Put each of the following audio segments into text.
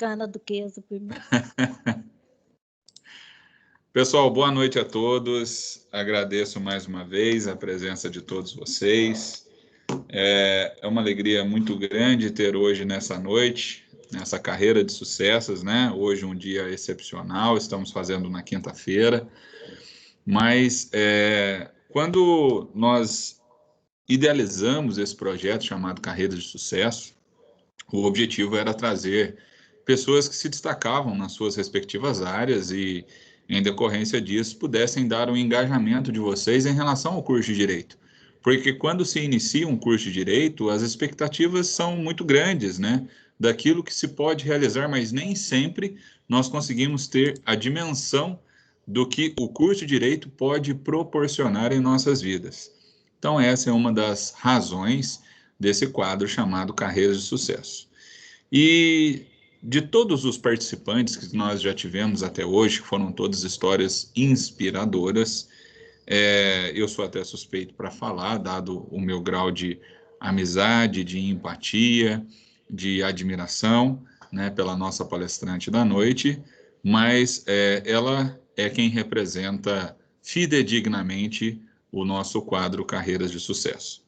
cana do queijo primeiro. Pessoal, boa noite a todos. Agradeço mais uma vez a presença de todos vocês. É uma alegria muito grande ter hoje nessa noite, nessa carreira de sucessos, né? Hoje um dia excepcional, estamos fazendo na quinta-feira, mas quando nós idealizamos esse projeto chamado Carreira de Sucesso, o objetivo era trazer pessoas que se destacavam nas suas respectivas áreas e, em decorrência disso, pudessem dar um engajamento de vocês em relação ao curso de Direito. Porque quando se inicia um curso de Direito, as expectativas são muito grandes, né? Daquilo que se pode realizar, mas nem sempre nós conseguimos ter a dimensão do que o curso de Direito pode proporcionar em nossas vidas. Então, essa é uma das razões desse quadro chamado Carreiras de Sucesso. E de todos os participantes que nós já tivemos até hoje, que foram todas histórias inspiradoras, eu sou até suspeito para falar, dado o meu grau de amizade, de empatia, de admiração, né, pela nossa palestrante da noite, mas ela é quem representa fidedignamente o nosso quadro Carreiras de Sucesso.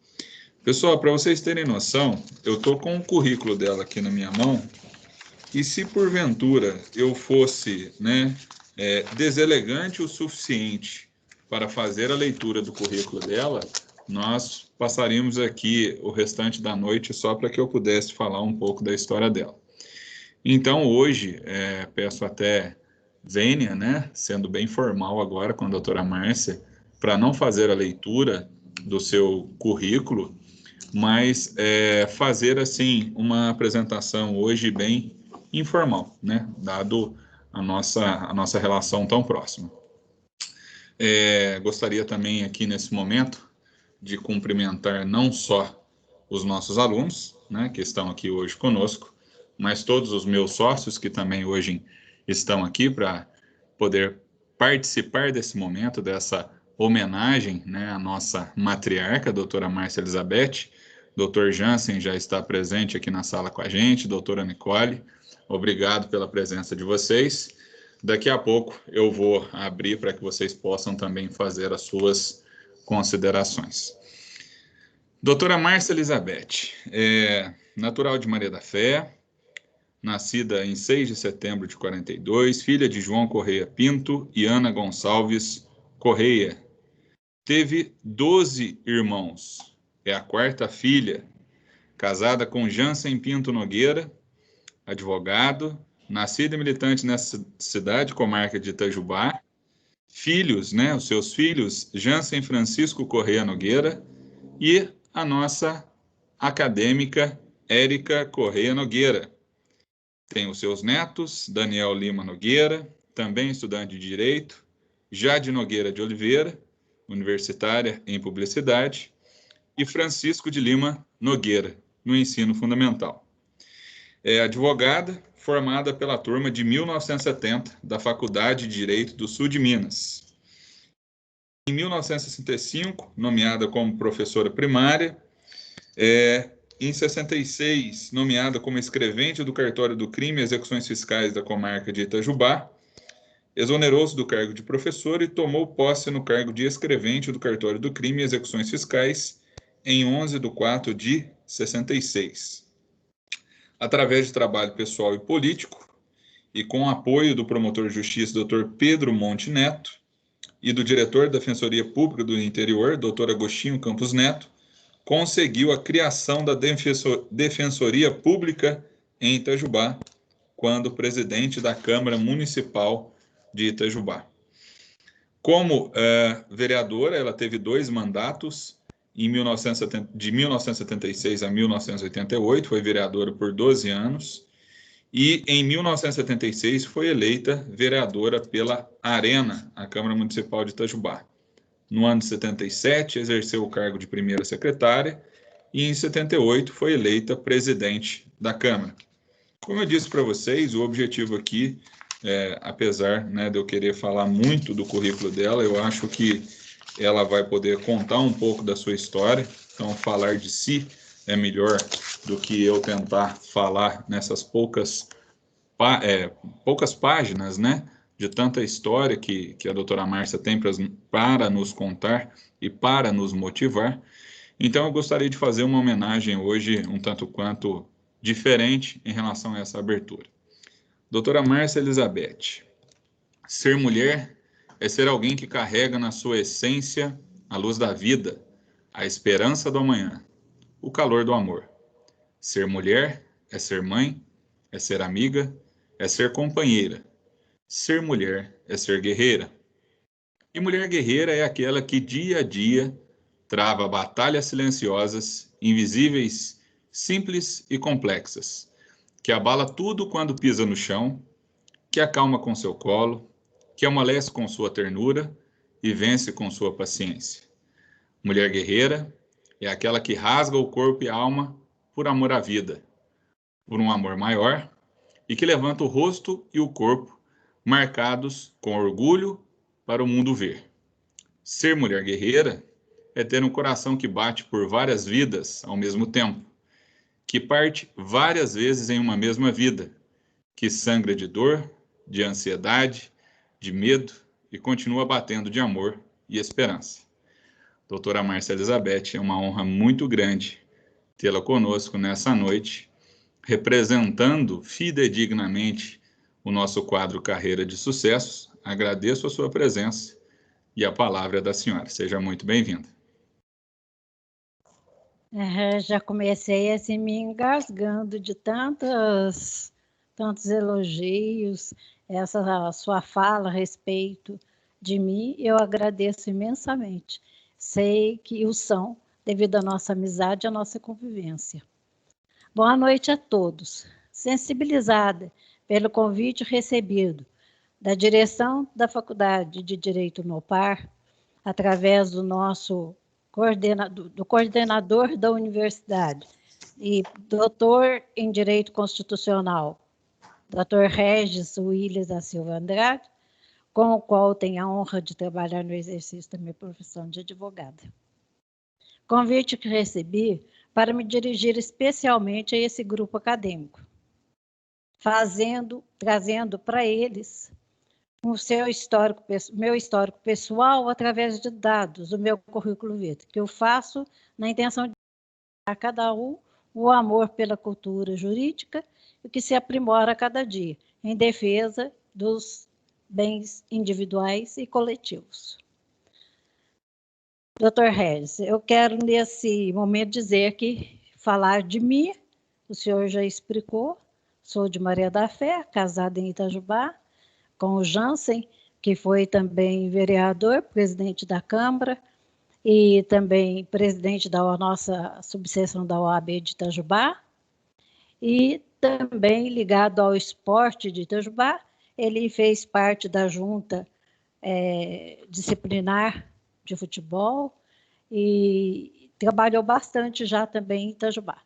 Pessoal, para vocês terem noção, eu estou com o currículo dela aqui na minha mão, e se porventura eu fosse, né, deselegante o suficiente para fazer a leitura do currículo dela, nós passaríamos aqui o restante da noite só para que eu pudesse falar um pouco da história dela. Então, hoje, peço até vênia, né, sendo bem formal agora com a doutora Márcia, para não fazer a leitura do seu currículo, mas fazer, assim, uma apresentação hoje bem informal, né, dado a nossa relação tão próxima. Gostaria também aqui nesse momento de cumprimentar não só os nossos alunos, né, que estão aqui hoje conosco, mas todos os meus sócios que também hoje estão aqui para poder participar desse momento, dessa homenagem, né, à nossa matriarca, a doutora Márcia Elizabeth. Doutor Jansen já está presente aqui na sala com a gente, doutora Nicole, obrigado pela presença de vocês. Daqui a pouco eu vou abrir para que vocês possam também fazer as suas considerações. Doutora Márcia Elizabeth, natural de Maria da Fé, nascida em 6 de setembro de 42, filha de João Correia Pinto e Ana Gonçalves Correia. Teve 12 irmãos, é a quarta filha, casada com Jansen Pinto Nogueira, advogado, nascido e militante nessa cidade, comarca de Itajubá. Filhos, né, os seus filhos, Jansen Francisco Correia Nogueira e a nossa acadêmica Érica Correia Nogueira. Tem os seus netos, Daniel Lima Nogueira, também estudante de Direito, Jade Nogueira de Oliveira, universitária em Publicidade, e Francisco de Lima Nogueira, no ensino fundamental. É advogada, formada pela turma de 1970 da Faculdade de Direito do Sul de Minas. Em 1965, nomeada como professora primária, em 66, nomeada como escrevente do Cartório do Crime e Execuções Fiscais da comarca de Itajubá, exonerou-se do cargo de professor e tomou posse no cargo de escrevente do Cartório do Crime e Execuções Fiscais em 11 de 4 de 66. Através de trabalho pessoal e político, e com o apoio do promotor de justiça Dr. Pedro Monte Neto e do diretor da Defensoria Pública do Interior, Dr. Agostinho Campos Neto, conseguiu a criação da Defensoria Pública em Itajubá, quando presidente da Câmara Municipal de Itajubá. Como vereadora, ela teve 2 mandatos, de 1976 a 1988, foi vereadora por 12 anos, e em 1976 foi eleita vereadora pela Arena, a Câmara Municipal de Itajubá. No ano de 77, exerceu o cargo de primeira secretária e em 78 foi eleita presidente da Câmara. Como eu disse para vocês, o objetivo aqui, apesar, né, de eu querer falar muito do currículo dela, eu acho que ela vai poder contar um pouco da sua história, então falar de si é melhor do que eu tentar falar nessas poucas poucas páginas, né, de tanta história que a doutora Márcia tem para nos contar e para nos motivar. Então, eu gostaria de fazer uma homenagem hoje um tanto quanto diferente em relação a essa abertura. Doutora Márcia Elizabeth, ser mulher é ser alguém que carrega na sua essência a luz da vida, a esperança do amanhã, o calor do amor. Ser mulher é ser mãe, é ser amiga, é ser companheira. Ser mulher é ser guerreira. E mulher guerreira é aquela que dia a dia trava batalhas silenciosas, invisíveis, simples e complexas, que abala tudo quando pisa no chão, que acalma com seu colo, que amolece com sua ternura e vence com sua paciência. Mulher guerreira é aquela que rasga o corpo e a alma por amor à vida, por um amor maior, e que levanta o rosto e o corpo marcados com orgulho para o mundo ver. Ser mulher guerreira é ter um coração que bate por várias vidas ao mesmo tempo, que parte várias vezes em uma mesma vida, que sangra de dor, de ansiedade, de medo e continua batendo de amor e esperança. Doutora Márcia Elizabeth, é uma honra muito grande tê-la conosco nessa noite, representando fidedignamente o nosso quadro Carreira de Sucessos. Agradeço a sua presença e a palavra é da senhora. Seja muito bem-vinda. Já comecei assim me engasgando de tantos elogios, essa sua fala a respeito de mim, eu agradeço imensamente. Sei que o são devido à nossa amizade e à nossa convivência. Boa noite a todos. Sensibilizada pelo convite recebido da direção da Faculdade de Direito NOPAR, através do nosso coordenador da universidade e doutor em Direito Constitucional, Dr. Regis Willis da Silva Andrade, com o qual tenho a honra de trabalhar no exercício da minha profissão de advogada. Convite que recebi para me dirigir especialmente a esse grupo acadêmico, trazendo para eles o meu histórico pessoal através de dados, o meu currículo vitae, que eu faço na intenção de dar a cada um o amor pela cultura jurídica e que se aprimora a cada dia, em defesa dos bens individuais e coletivos. Dr. Regis, eu quero nesse momento dizer que falar de mim, o senhor já explicou, sou de Maria da Fé, casada em Itajubá, com o Jansen, que foi também vereador, presidente da Câmara, e também presidente da nossa subseção da OAB de Itajubá, e também ligado ao esporte de Itajubá, ele fez parte da junta disciplinar de futebol e trabalhou bastante já também em Itajubá.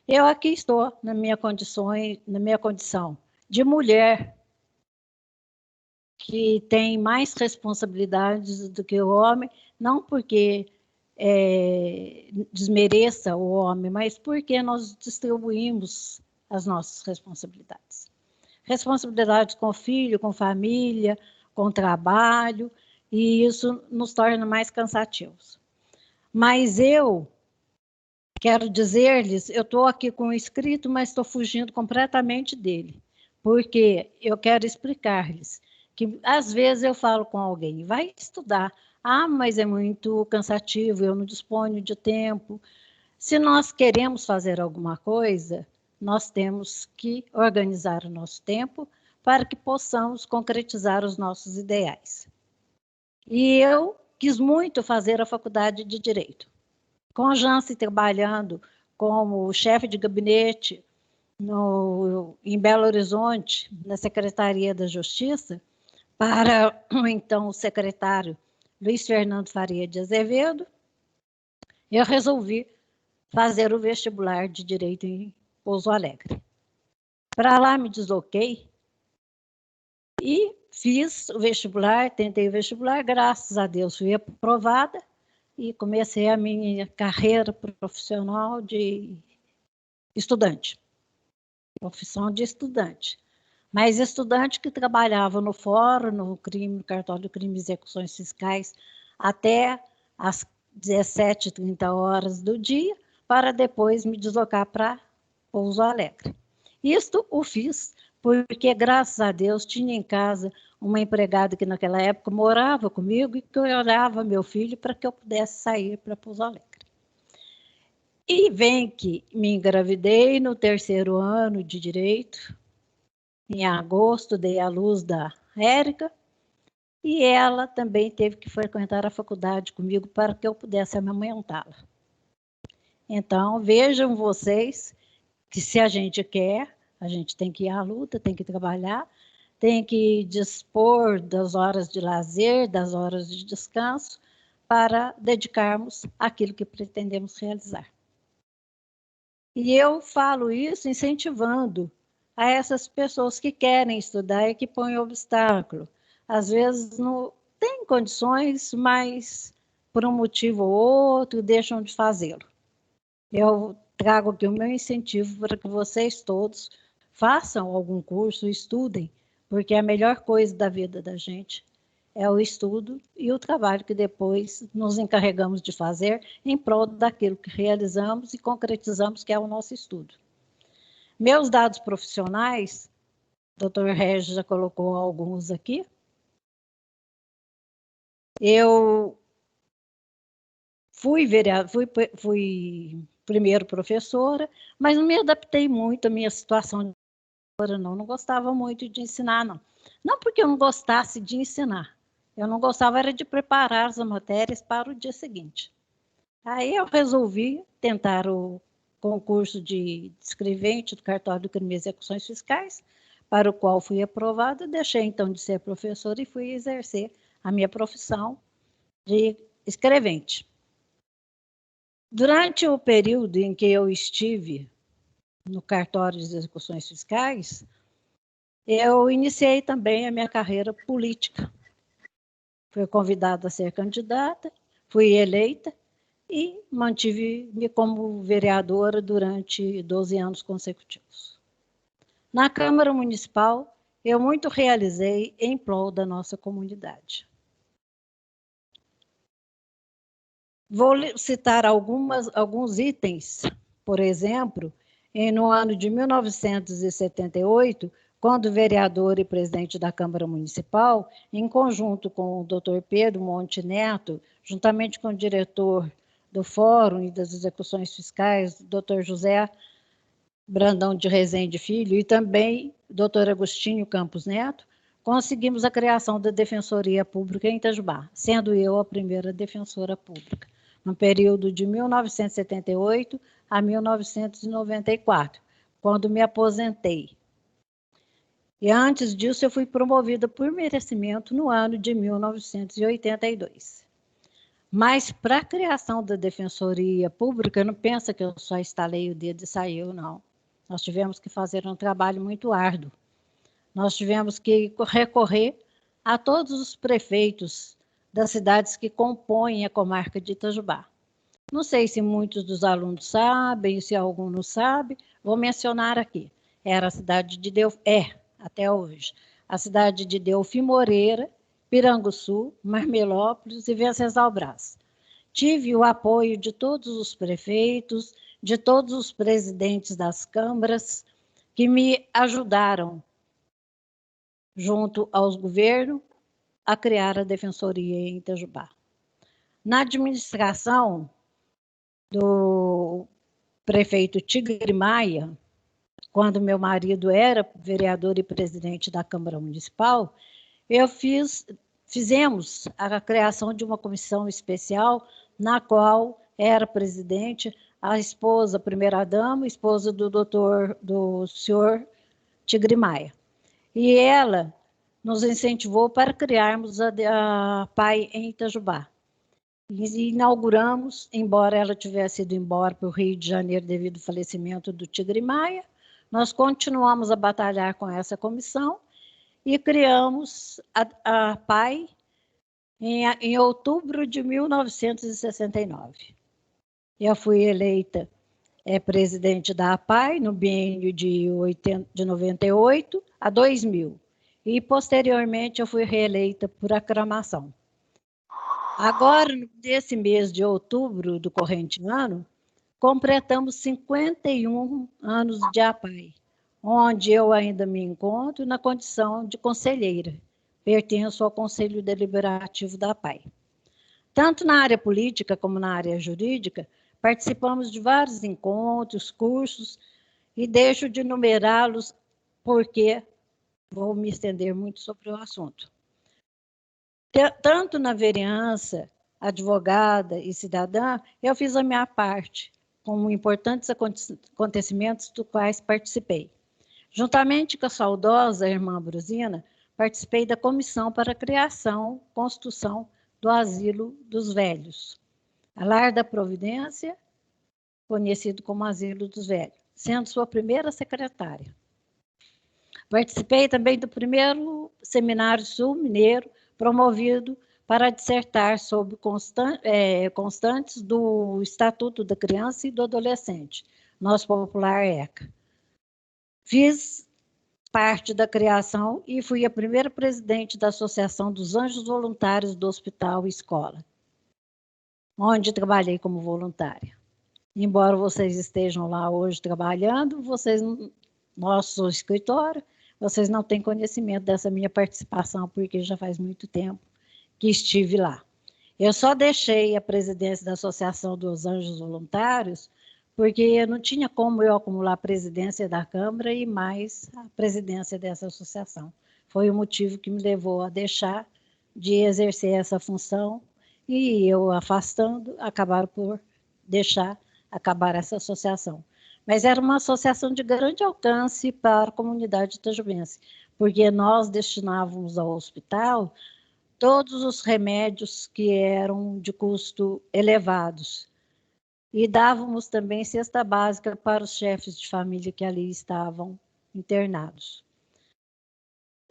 Eu aqui estou na minha condição de mulher que tem mais responsabilidades do que o homem, não porque desmereça o homem, mas porque nós distribuímos as nossas responsabilidades. Responsabilidades com o filho, com família, com trabalho, e isso nos torna mais cansativos. Mas eu quero dizer-lhes, eu estou aqui com o escrito, mas estou fugindo completamente dele, porque eu quero explicar-lhes que às vezes eu falo com alguém, vai estudar, mas é muito cansativo, eu não disponho de tempo. Se nós queremos fazer alguma coisa, nós temos que organizar o nosso tempo para que possamos concretizar os nossos ideais. E eu quis muito fazer a faculdade de Direito. Com a Jansen trabalhando como chefe de gabinete em Belo Horizonte, na Secretaria da Justiça, para então o secretário Luiz Fernando Faria de Azevedo, eu resolvi fazer o vestibular de Direito em Pouso Alegre. Para lá me desloquei e fiz o vestibular, tentei o vestibular, graças a Deus fui aprovada e comecei a minha carreira profissional de estudante, profissão de estudante. mas estudante que trabalhava no fórum, no cartório de crimes e execuções fiscais, até às 17h30 do dia, para depois me deslocar para Pouso Alegre. Isto o fiz porque, graças a Deus, tinha em casa uma empregada que naquela época morava comigo e que olhava meu filho para que eu pudesse sair para Pouso Alegre. E vem que me engravidei no 3º ano de Direito. Em agosto, dei à luz da Érica, e ela também teve que frequentar a faculdade comigo para que eu pudesse amamentá-la. Então, vejam vocês que se a gente quer, a gente tem que ir à luta, tem que trabalhar, tem que dispor das horas de lazer, das horas de descanso, para dedicarmos àquilo que pretendemos realizar. E eu falo isso incentivando a essas pessoas que querem estudar e que põem obstáculo. Às vezes não têm condições, mas por um motivo ou outro deixam de fazê-lo. Eu trago aqui o meu incentivo para que vocês todos façam algum curso, estudem, porque a melhor coisa da vida da gente é o estudo e o trabalho que depois nos encarregamos de fazer em prol daquilo que realizamos e concretizamos, que é o nosso estudo. Meus dados profissionais, o Dr. Regis já colocou alguns aqui. Eu fui primeiro professora, mas não me adaptei muito à minha situação de professora, não gostava muito de ensinar, não. Não porque eu não gostasse de ensinar, eu não gostava era de preparar as matérias para o dia seguinte. Aí eu resolvi tentar o concurso de escrevente do cartório de crimes e execuções fiscais, para o qual fui aprovada, deixei então de ser professora e fui exercer a minha profissão de escrevente. Durante o período em que eu estive no cartório de execuções fiscais, eu iniciei também a minha carreira política. Fui convidada a ser candidata, fui eleita e mantive-me como vereadora durante 12 anos consecutivos. Na Câmara Municipal, eu muito realizei em prol da nossa comunidade. Vou citar alguns itens, por exemplo, no ano de 1978, quando vereador e presidente da Câmara Municipal, em conjunto com o Dr. Pedro Monte Neto, juntamente com o diretor do Fórum e das Execuções Fiscais, Dr. José Brandão de Rezende Filho, e também Dr. Agostinho Campos Neto, conseguimos a criação da Defensoria Pública em Itajubá, sendo eu a primeira defensora pública, no período de 1978 a 1994, quando me aposentei. E antes disso, eu fui promovida por merecimento no ano de 1982. Mas para a criação da Defensoria Pública, não pensa que eu só estalei o dedo e saiu, não. Nós tivemos que fazer um trabalho muito árduo. Nós tivemos que recorrer a todos os prefeitos das cidades que compõem a comarca de Itajubá. Não sei se muitos dos alunos sabem, se algum não sabe, vou mencionar aqui. Era a cidade de até hoje, a cidade de Delfim Moreira, Piranguçu, Marmelópolis e Venceslau Braz. Tive o apoio de todos os prefeitos, de todos os presidentes das câmaras, que me ajudaram, junto aos governos, a criar a Defensoria em Itajubá. Na administração do prefeito Tigre Maia, quando meu marido era vereador e presidente da Câmara Municipal, fizemos a criação de uma comissão especial, na qual era presidente a esposa, a primeira-dama, esposa do senhor Tigre Maia. E ela nos incentivou para criarmos a PAI em Itajubá. E inauguramos, embora ela tivesse ido embora para o Rio de Janeiro devido ao falecimento do Tigre Maia, nós continuamos a batalhar com essa comissão e criamos a PAI em outubro de 1969. Eu fui eleita presidente da APAI no biênio de 98 a 2000. E, posteriormente, eu fui reeleita por aclamação. Agora, nesse mês de outubro do corrente ano, completamos 51 anos de APAI, onde eu ainda me encontro na condição de conselheira. Pertenço ao Conselho Deliberativo da APAI. Tanto na área política como na área jurídica, participamos de vários encontros, cursos, e deixo de numerá-los porque vou me estender muito sobre o assunto. Tanto na vereança, advogada e cidadã, eu fiz a minha parte, com importantes acontecimentos dos quais participei. Juntamente com a saudosa irmã Brusina, participei da comissão para a criação, construção do Asilo dos Velhos, a Lar da Providência, conhecido como Asilo dos Velhos, sendo sua primeira secretária. Participei também do primeiro Seminário Sul-Mineiro, promovido para dissertar sobre constantes do Estatuto da Criança e do Adolescente, nosso popular ECA. Fiz parte da criação e fui a primeira presidente da Associação dos Anjos Voluntários do Hospital e Escola, onde trabalhei como voluntária. Embora vocês estejam lá hoje trabalhando, nosso escritório, vocês não têm conhecimento dessa minha participação, porque já faz muito tempo que estive lá. Eu só deixei a presidência da Associação dos Anjos Voluntários, porque não tinha como eu acumular a presidência da Câmara e mais a presidência dessa associação. Foi o motivo que me levou a deixar de exercer essa função, e eu, afastando, acabaram por deixar acabar essa associação. Mas era uma associação de grande alcance para a comunidade itajubense, porque nós destinávamos ao hospital todos os remédios que eram de custo elevados, e dávamos também cesta básica para os chefes de família que ali estavam internados.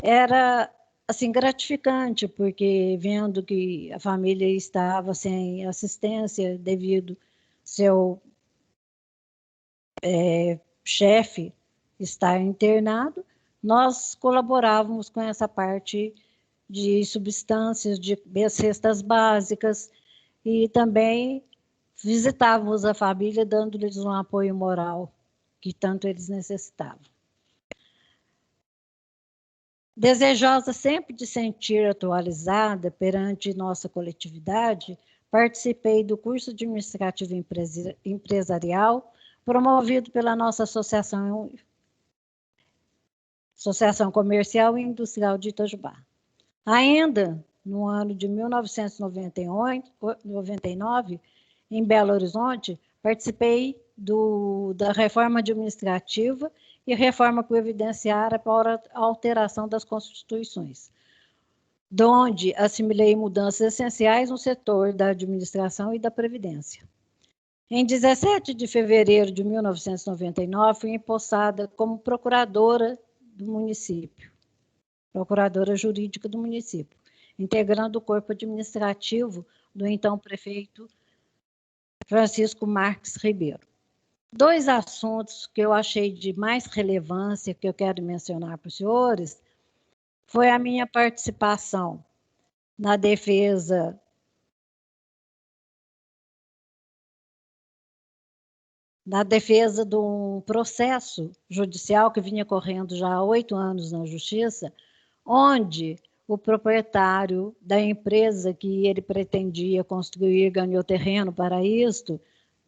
Era assim gratificante, porque vendo que a família estava sem assistência devido seu chefe estar internado, nós colaborávamos com essa parte de substâncias, de cestas básicas, e também visitávamos a família, dando-lhes um apoio moral que tanto eles necessitavam. Desejosa sempre de sentir atualizada perante nossa coletividade, participei do curso administrativo empresarial promovido pela nossa Associação Comercial e Industrial de Itajubá. Ainda no ano de 1999, em Belo Horizonte, participei da reforma administrativa e reforma previdenciária para a alteração das constituições, onde assimilei mudanças essenciais no setor da administração e da previdência. Em 17 de fevereiro de 1999, fui empossada como procuradora do município, procuradora jurídica do município, integrando o corpo administrativo do então prefeito Francisco Marques Ribeiro. Dois assuntos que eu achei de mais relevância, que eu quero mencionar para os senhores, foi a minha participação na defesa de um processo judicial que vinha correndo já há 8 anos na Justiça, onde o proprietário da empresa que ele pretendia construir ganhou terreno para isto,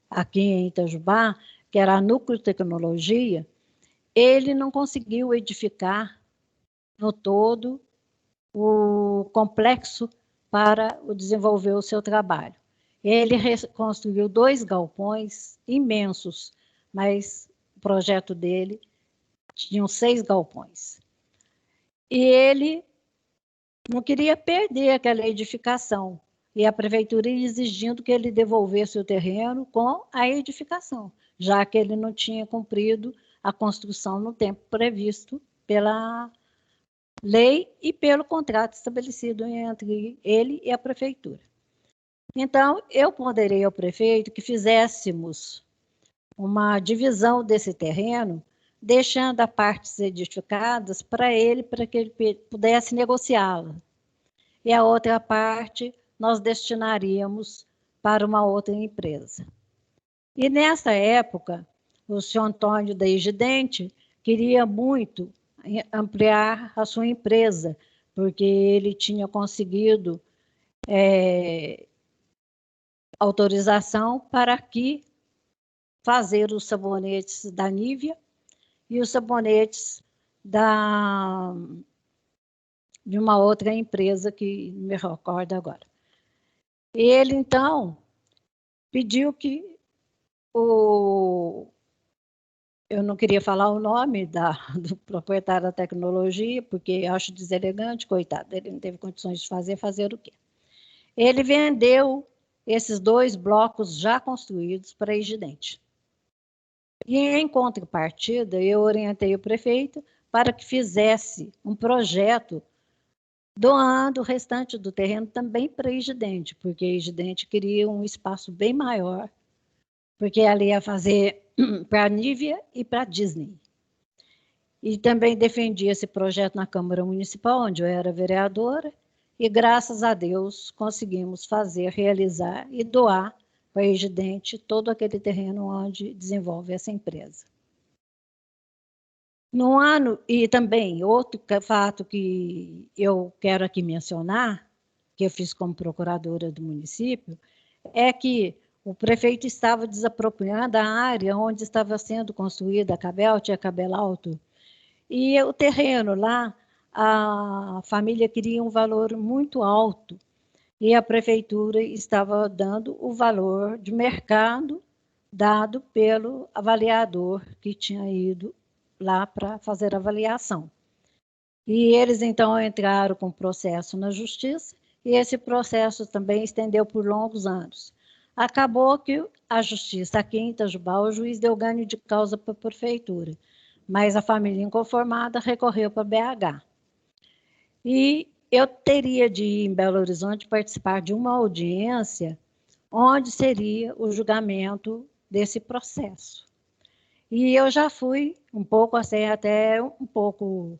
aqui em Itajubá, que era a Núcleo Tecnologia, ele não conseguiu edificar no todo o complexo para desenvolver o seu trabalho. Ele construiu 2 galpões imensos, mas o projeto dele tinha 6 galpões. E ele não queria perder aquela edificação, e a prefeitura exigindo que ele devolvesse o terreno com a edificação, já que ele não tinha cumprido a construção no tempo previsto pela lei e pelo contrato estabelecido entre ele e a prefeitura. Então, eu ponderei ao prefeito que fizéssemos uma divisão desse terreno, deixando as partes edificadas para que ele pudesse negociá-la. E a outra parte nós destinaríamos para uma outra empresa. E nessa época, o senhor Antônio da Igidente queria muito ampliar a sua empresa, porque ele tinha conseguido autorização para aqui fazer os sabonetes da Nivea e os sabonetes de uma outra empresa que me recordo agora. Ele, então, pediu que eu não queria falar o nome do proprietário da tecnologia, porque acho deselegante, coitado, ele não teve condições de fazer o quê? Ele vendeu esses 2 blocos já construídos para a Igidente. E, em contrapartida, eu orientei o prefeito para que fizesse um projeto doando o restante do terreno também para a Igidente, porque a Igidente queria um espaço bem maior, porque ela ia fazer para a Nivea e para a Disney. E também defendi esse projeto na Câmara Municipal, onde eu era vereadora, e graças a Deus conseguimos realizar e doar para a Igidente todo aquele terreno onde desenvolve essa empresa. No ano, e também outro fato que eu quero aqui mencionar, que eu fiz como procuradora do município, é que o prefeito estava desapropriando a área onde estava sendo construída a Cabelte e a Cabelalto. E o terreno lá, a família queria um valor muito alto, e a prefeitura estava dando o valor de mercado dado pelo avaliador que tinha ido lá para fazer a avaliação. E eles, então, entraram com processo na justiça, e esse processo também estendeu por longos anos. Acabou que a justiça aqui em Itajubá, o juiz deu ganho de causa para a prefeitura, mas a família inconformada recorreu para BH. E eu teria de ir em Belo Horizonte participar de uma audiência onde seria o julgamento desse processo. E eu já fui um pouco assim, até um pouco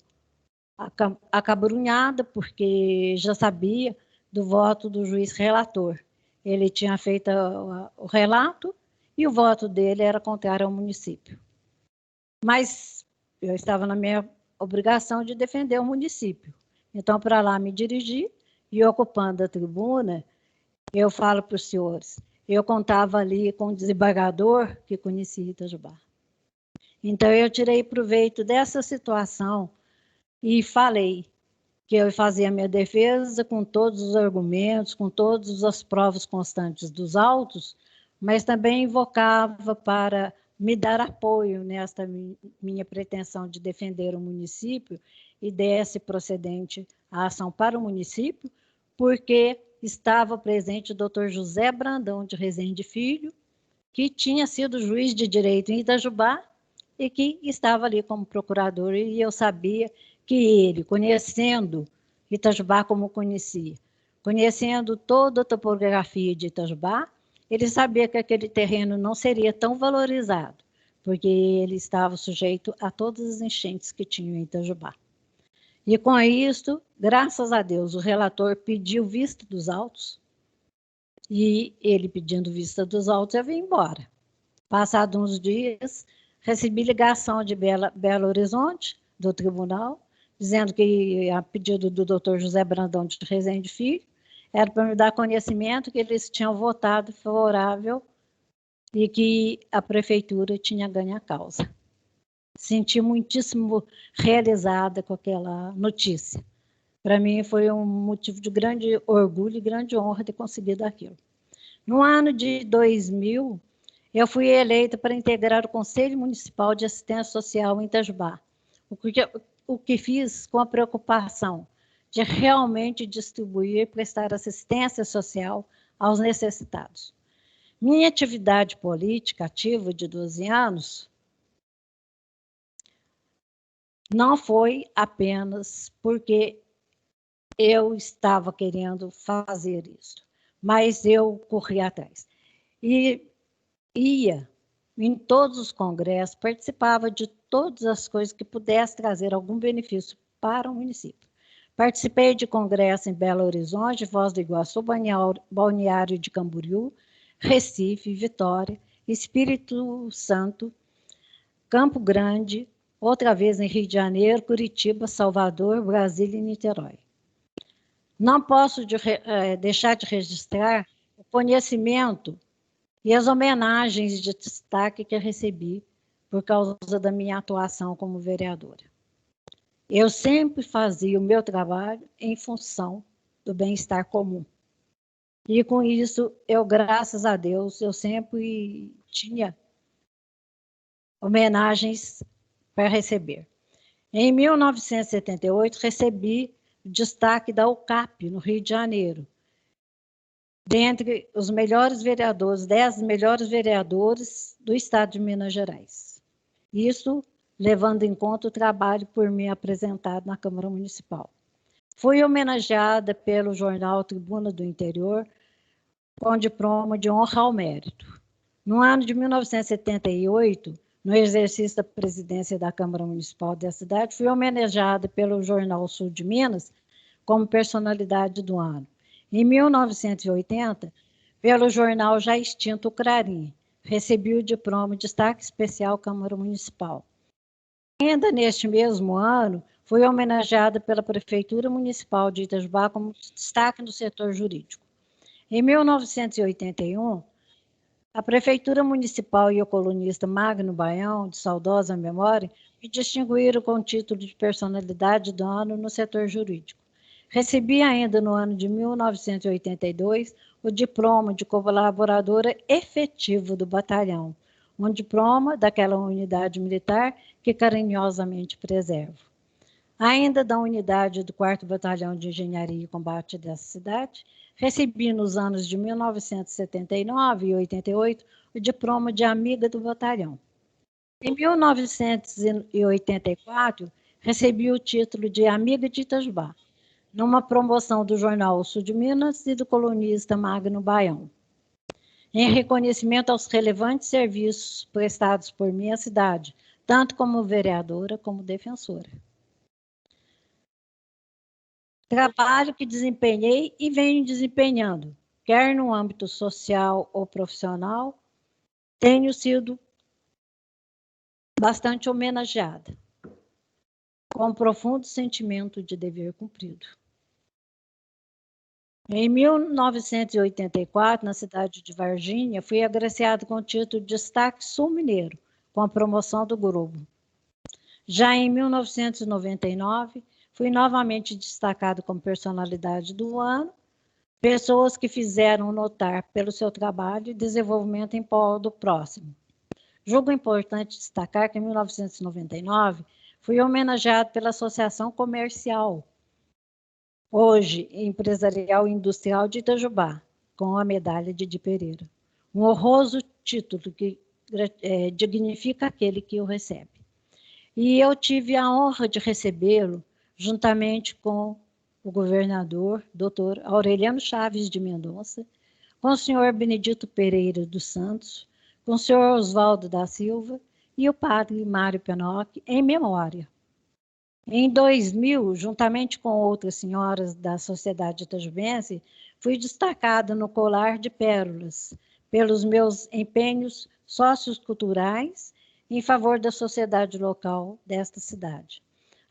acabrunhada, porque já sabia do voto do juiz relator. Ele tinha feito o relato e o voto dele era contrário ao município. Mas eu estava na minha obrigação de defender o município. Então, para lá me dirigi e, ocupando a tribuna, eu falo para os senhores, eu contava ali com um desembargador que conhecia Itajubá. Então, eu tirei proveito dessa situação e falei que eu fazia a minha defesa com todos os argumentos, com todas as provas constantes dos autos, mas também invocava para me dar apoio nesta minha pretensão de defender o município e desse procedente a ação para o município, porque estava presente o doutor José Brandão de Rezende Filho, que tinha sido juiz de direito em Itajubá e que estava ali como procurador, e eu sabia que ele, conhecendo Itajubá como conhecia, conhecendo toda a topografia de Itajubá, ele sabia que aquele terreno não seria tão valorizado, porque ele estava sujeito a todas as enchentes que tinham em Itajubá. E com isso, graças a Deus, o relator pediu vista dos autos, e ele pedindo vista dos autos, eu vim embora. Passados uns dias, recebi ligação de Belo Horizonte, do tribunal, dizendo que, a pedido do doutor José Brandão de Rezende Filho, era para me dar conhecimento que eles tinham votado favorável e que a prefeitura tinha ganho a causa. Senti muitíssimo realizada com aquela notícia. Para mim foi um motivo de grande orgulho e grande honra ter conseguido aquilo. No ano de 2000, eu fui eleita para integrar o Conselho Municipal de Assistência Social em Itajubá, o que fiz com a preocupação de realmente distribuir e prestar assistência social aos necessitados. Minha atividade política ativa de 12 anos não foi apenas porque eu estava querendo fazer isso, mas eu corri atrás. E ia em todos os congressos, participava de todas as coisas que pudessem trazer algum benefício para o município. Participei de congressos em Belo Horizonte, Foz do Iguaçu, Balneário de Camboriú, Recife, Vitória, Espírito Santo, Campo Grande, outra vez em Rio de Janeiro, Curitiba, Salvador, Brasília e Niterói. Não posso deixar de registrar o conhecimento e as homenagens de destaque que eu recebi por causa da minha atuação como vereadora. Eu sempre fazia o meu trabalho em função do bem-estar comum. E com isso, graças a Deus, eu sempre tinha homenagens para receber. Em 1978, recebi o destaque da UCAP, no Rio de Janeiro, dentre os melhores vereadores, 10 melhores vereadores do estado de Minas Gerais. Isso levando em conta o trabalho por mim apresentado na Câmara Municipal. Fui homenageada pelo jornal Tribuna do Interior com diploma de honra ao mérito. No ano de 1978, no exercício da presidência da Câmara Municipal da cidade, fui homenageada pelo Jornal Sul de Minas como personalidade do ano. Em 1980, pelo jornal já extinto Clarim, recebi o diploma de destaque especial Câmara Municipal. Ainda neste mesmo ano, fui homenageada pela Prefeitura Municipal de Itajubá como destaque no setor jurídico. Em 1981, a Prefeitura Municipal e o colunista Magno Baião, de saudosa memória, me distinguiram com o título de personalidade do ano no setor jurídico. Recebi ainda no ano de 1982 o diploma de colaboradora efetiva do batalhão, um diploma daquela unidade militar que carinhosamente preservo. Ainda da unidade do 4º Batalhão de Engenharia e Combate dessa cidade, recebi nos anos de 1979 e 88 o diploma de amiga do batalhão. Em 1984, recebi o título de amiga de Itajubá, numa promoção do jornal Sul de Minas e do colunista Magno Baião, em reconhecimento aos relevantes serviços prestados por minha cidade, tanto como vereadora como defensora. Trabalho que desempenhei e venho desempenhando, quer no âmbito social ou profissional, tenho sido bastante homenageada, com um profundo sentimento de dever cumprido. Em 1984, na cidade de Varginha, fui agraciado com o título de Destaque Sul Mineiro, com a promoção do grupo. Já em 1999, fui novamente destacado como personalidade do ano, pessoas que fizeram notar pelo seu trabalho e desenvolvimento em prol do próximo. Julgo importante destacar que em 1999, fui homenageado pela Associação Comercial, hoje empresarial e industrial de Itajubá, com a medalha de Di Pereira. Um honroso título que dignifica aquele que o recebe. E eu tive a honra de recebê-lo juntamente com o governador, doutor Aureliano Chaves de Mendonça, com o senhor Benedito Pereira dos Santos, com o senhor Oswaldo da Silva e o padre Mário Penoc, em memória. Em 2000, juntamente com outras senhoras da sociedade itajubense, fui destacada no Colar de Pérolas, pelos meus empenhos socioculturais em favor da sociedade local desta cidade.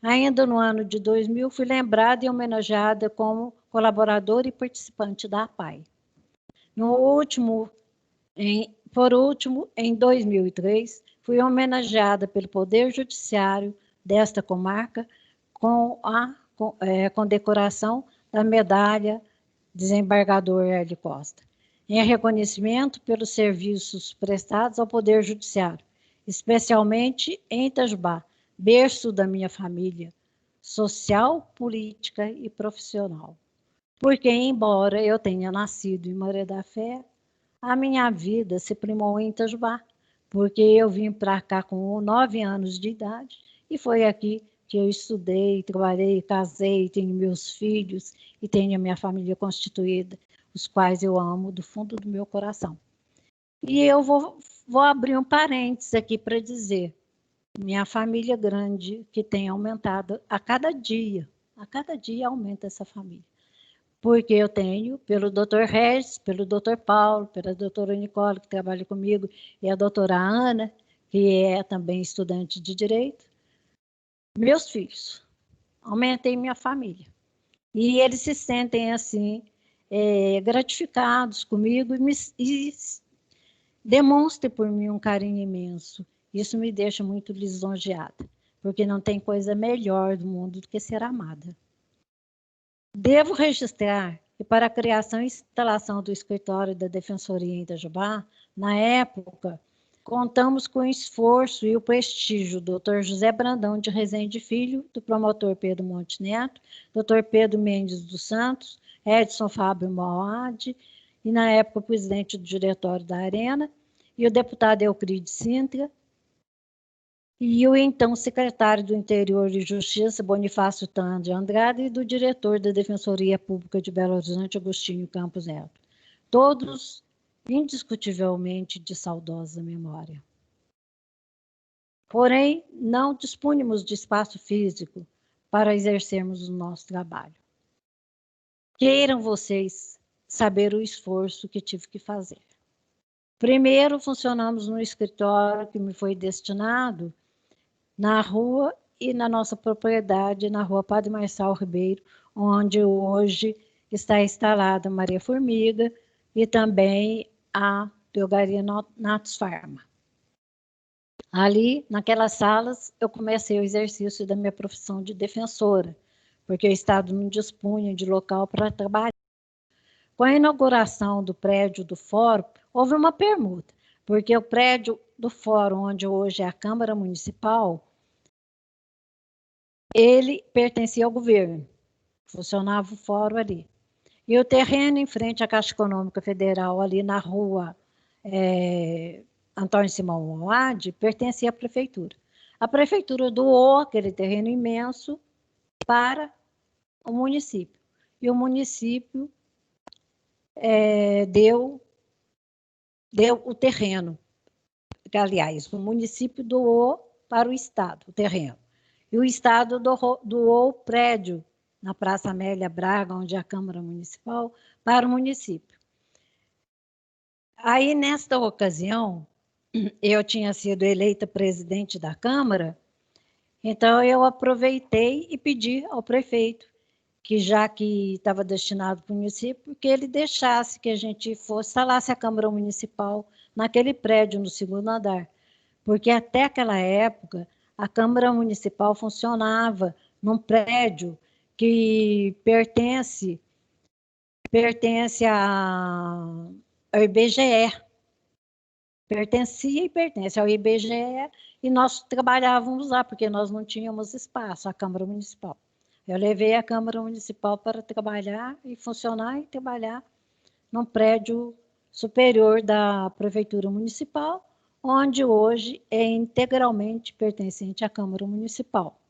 Ainda no ano de 2000, fui lembrada e homenageada como colaboradora e participante da APAI. Por último, em 2003, fui homenageada pelo Poder Judiciário desta comarca com a condecoração da medalha Desembargador Hélio Costa, em reconhecimento pelos serviços prestados ao Poder Judiciário, especialmente em Itajubá, berço da minha família, social, política e profissional. Porque, embora eu tenha nascido em Maré da Fé, a minha vida se primou em Itajubá, porque eu vim para cá com 9 anos de idade e foi aqui que eu estudei, trabalhei, casei, tenho meus filhos e tenho a minha família constituída, os quais eu amo do fundo do meu coração. E eu vou vou abrir um parênteses aqui para dizer, minha família grande, que tem aumentado a cada dia aumenta essa família. Porque eu tenho, pelo Dr. Regis, pelo Dr. Paulo, pela doutora Nicole, que trabalha comigo, e a doutora Ana, que é também estudante de Direito, meus filhos. Aumentei minha família. E eles se sentem, assim, gratificados comigo e demonstrem por mim um carinho imenso. Isso me deixa muito lisonjeada, porque não tem coisa melhor do mundo do que ser amada. Devo registrar que para a criação e instalação do escritório da Defensoria em Itajubá, na época, contamos com o esforço e o prestígio do Dr. José Brandão de Rezende Filho, do promotor Pedro Monte Neto, Dr. Pedro Mendes dos Santos, Edson Fábio Moad, e na época o presidente do diretório da Arena, e o deputado Euclides Sintra, e o então secretário do Interior e Justiça, Bonifácio Tan de Andrade, e do diretor da Defensoria Pública de Belo Horizonte, Agostinho Campos Neto. Todos indiscutivelmente de saudosa memória. Porém, não dispunhamos de espaço físico para exercermos o nosso trabalho. Queiram vocês saber o esforço que tive que fazer. Primeiro, funcionamos no escritório que me foi destinado na rua e na nossa propriedade, na rua Padre Marçal Ribeiro, onde hoje está instalada Maria Formiga e também a drogaria Natus Pharma. Ali, naquelas salas, eu comecei o exercício da minha profissão de defensora, porque o Estado não dispunha de local para trabalhar. Com a inauguração do prédio do Fórum, houve uma permuta, porque o prédio do Fórum, onde hoje é a Câmara Municipal, ele pertencia ao governo, funcionava o Fórum ali. E o terreno em frente à Caixa Econômica Federal, ali na rua Antônio Simão Moad, pertencia à prefeitura. A prefeitura doou aquele terreno imenso para o município. E o município deu o terreno. Aliás, o município doou para o Estado o terreno. E o Estado doou o prédio na Praça Amélia Braga, onde é a Câmara Municipal, para o município. Aí, nesta ocasião, eu tinha sido eleita presidente da Câmara, então eu aproveitei e pedi ao prefeito, que já que estava destinado para o município, que ele deixasse que a gente instalasse a Câmara Municipal naquele prédio, no segundo andar. Porque até aquela época, a Câmara Municipal funcionava num prédio que pertence ao IBGE. Pertencia e pertence ao IBGE, e nós trabalhávamos lá, porque nós não tínhamos espaço, a Câmara Municipal. Eu levei a Câmara Municipal para trabalhar e funcionar e trabalhar num prédio superior da Prefeitura Municipal, onde hoje é integralmente pertencente à Câmara Municipal.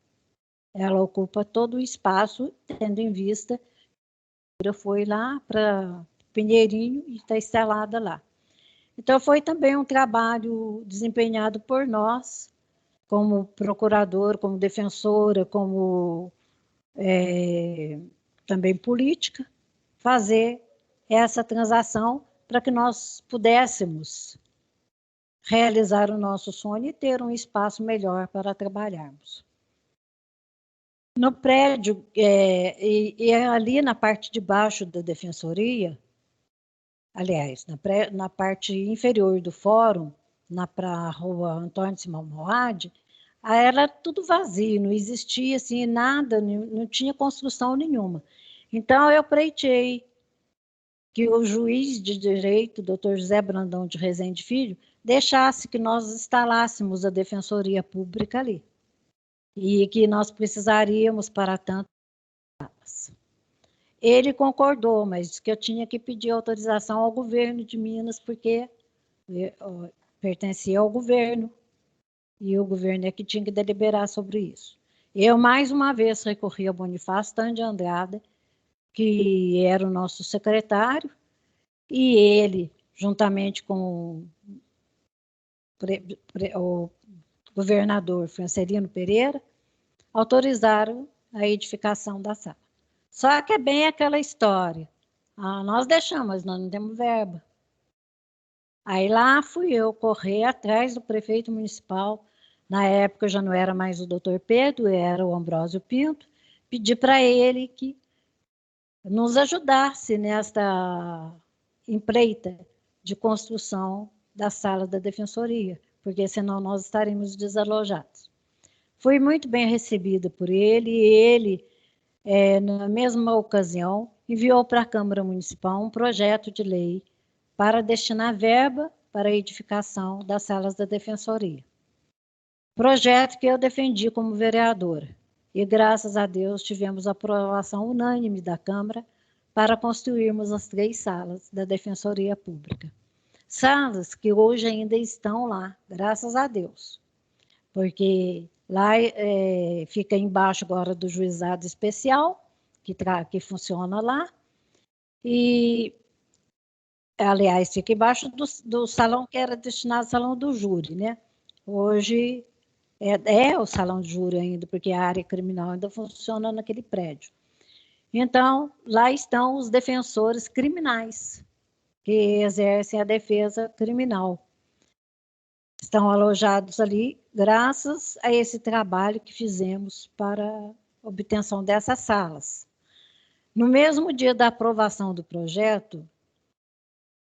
Ela ocupa todo o espaço, tendo em vista que foi lá para Pinheirinho e está instalada lá. Então, foi também um trabalho desempenhado por nós, como procurador, como defensora, como também política, fazer essa transação para que nós pudéssemos realizar o nosso sonho e ter um espaço melhor para trabalharmos. No prédio, e ali na parte de baixo da defensoria, aliás, na parte inferior do fórum, para a rua Antônio Simão Moad, era tudo vazio, não existia assim, nada, não tinha construção nenhuma. Então, eu pleitei que o juiz de direito, Dr. José Brandão de Rezende Filho, deixasse que nós instalássemos a Defensoria Pública ali, e que nós precisaríamos para tanto. Ele concordou, mas disse que eu tinha que pedir autorização ao governo de Minas, porque pertencia ao governo, e o governo é que tinha que deliberar sobre isso. Eu, mais uma vez, recorri ao Bonifácio Tan de Andrade, que era o nosso secretário, e ele, juntamente com o governador Francelino Pereira, autorizaram a edificação da sala. Só que é bem aquela história. Nós deixamos, mas nós não temos verba. Aí lá fui eu correr atrás do prefeito municipal. Na época já não era mais o doutor Pedro, era o Ambrósio Pinto. Pedi para ele que nos ajudasse nesta empreita de construção da sala da defensoria, porque senão nós estaríamos desalojados. Fui muito bem recebida por ele, e ele, na mesma ocasião, enviou para a Câmara Municipal um projeto de lei para destinar verba para a edificação das salas da defensoria. Projeto que eu defendi como vereadora, e graças a Deus tivemos a aprovação unânime da Câmara para construirmos as 3 salas da Defensoria Pública. Salas que hoje ainda estão lá, graças a Deus, porque lá fica embaixo agora do juizado especial, que funciona lá, e, aliás, fica embaixo do salão que era destinado ao salão do júri, né? Hoje é o salão de júri ainda, porque a área criminal ainda funciona naquele prédio. Então, lá estão os defensores criminais, que exercem a defesa criminal. Estão alojados ali graças a esse trabalho que fizemos para a obtenção dessas salas. No mesmo dia da aprovação do projeto,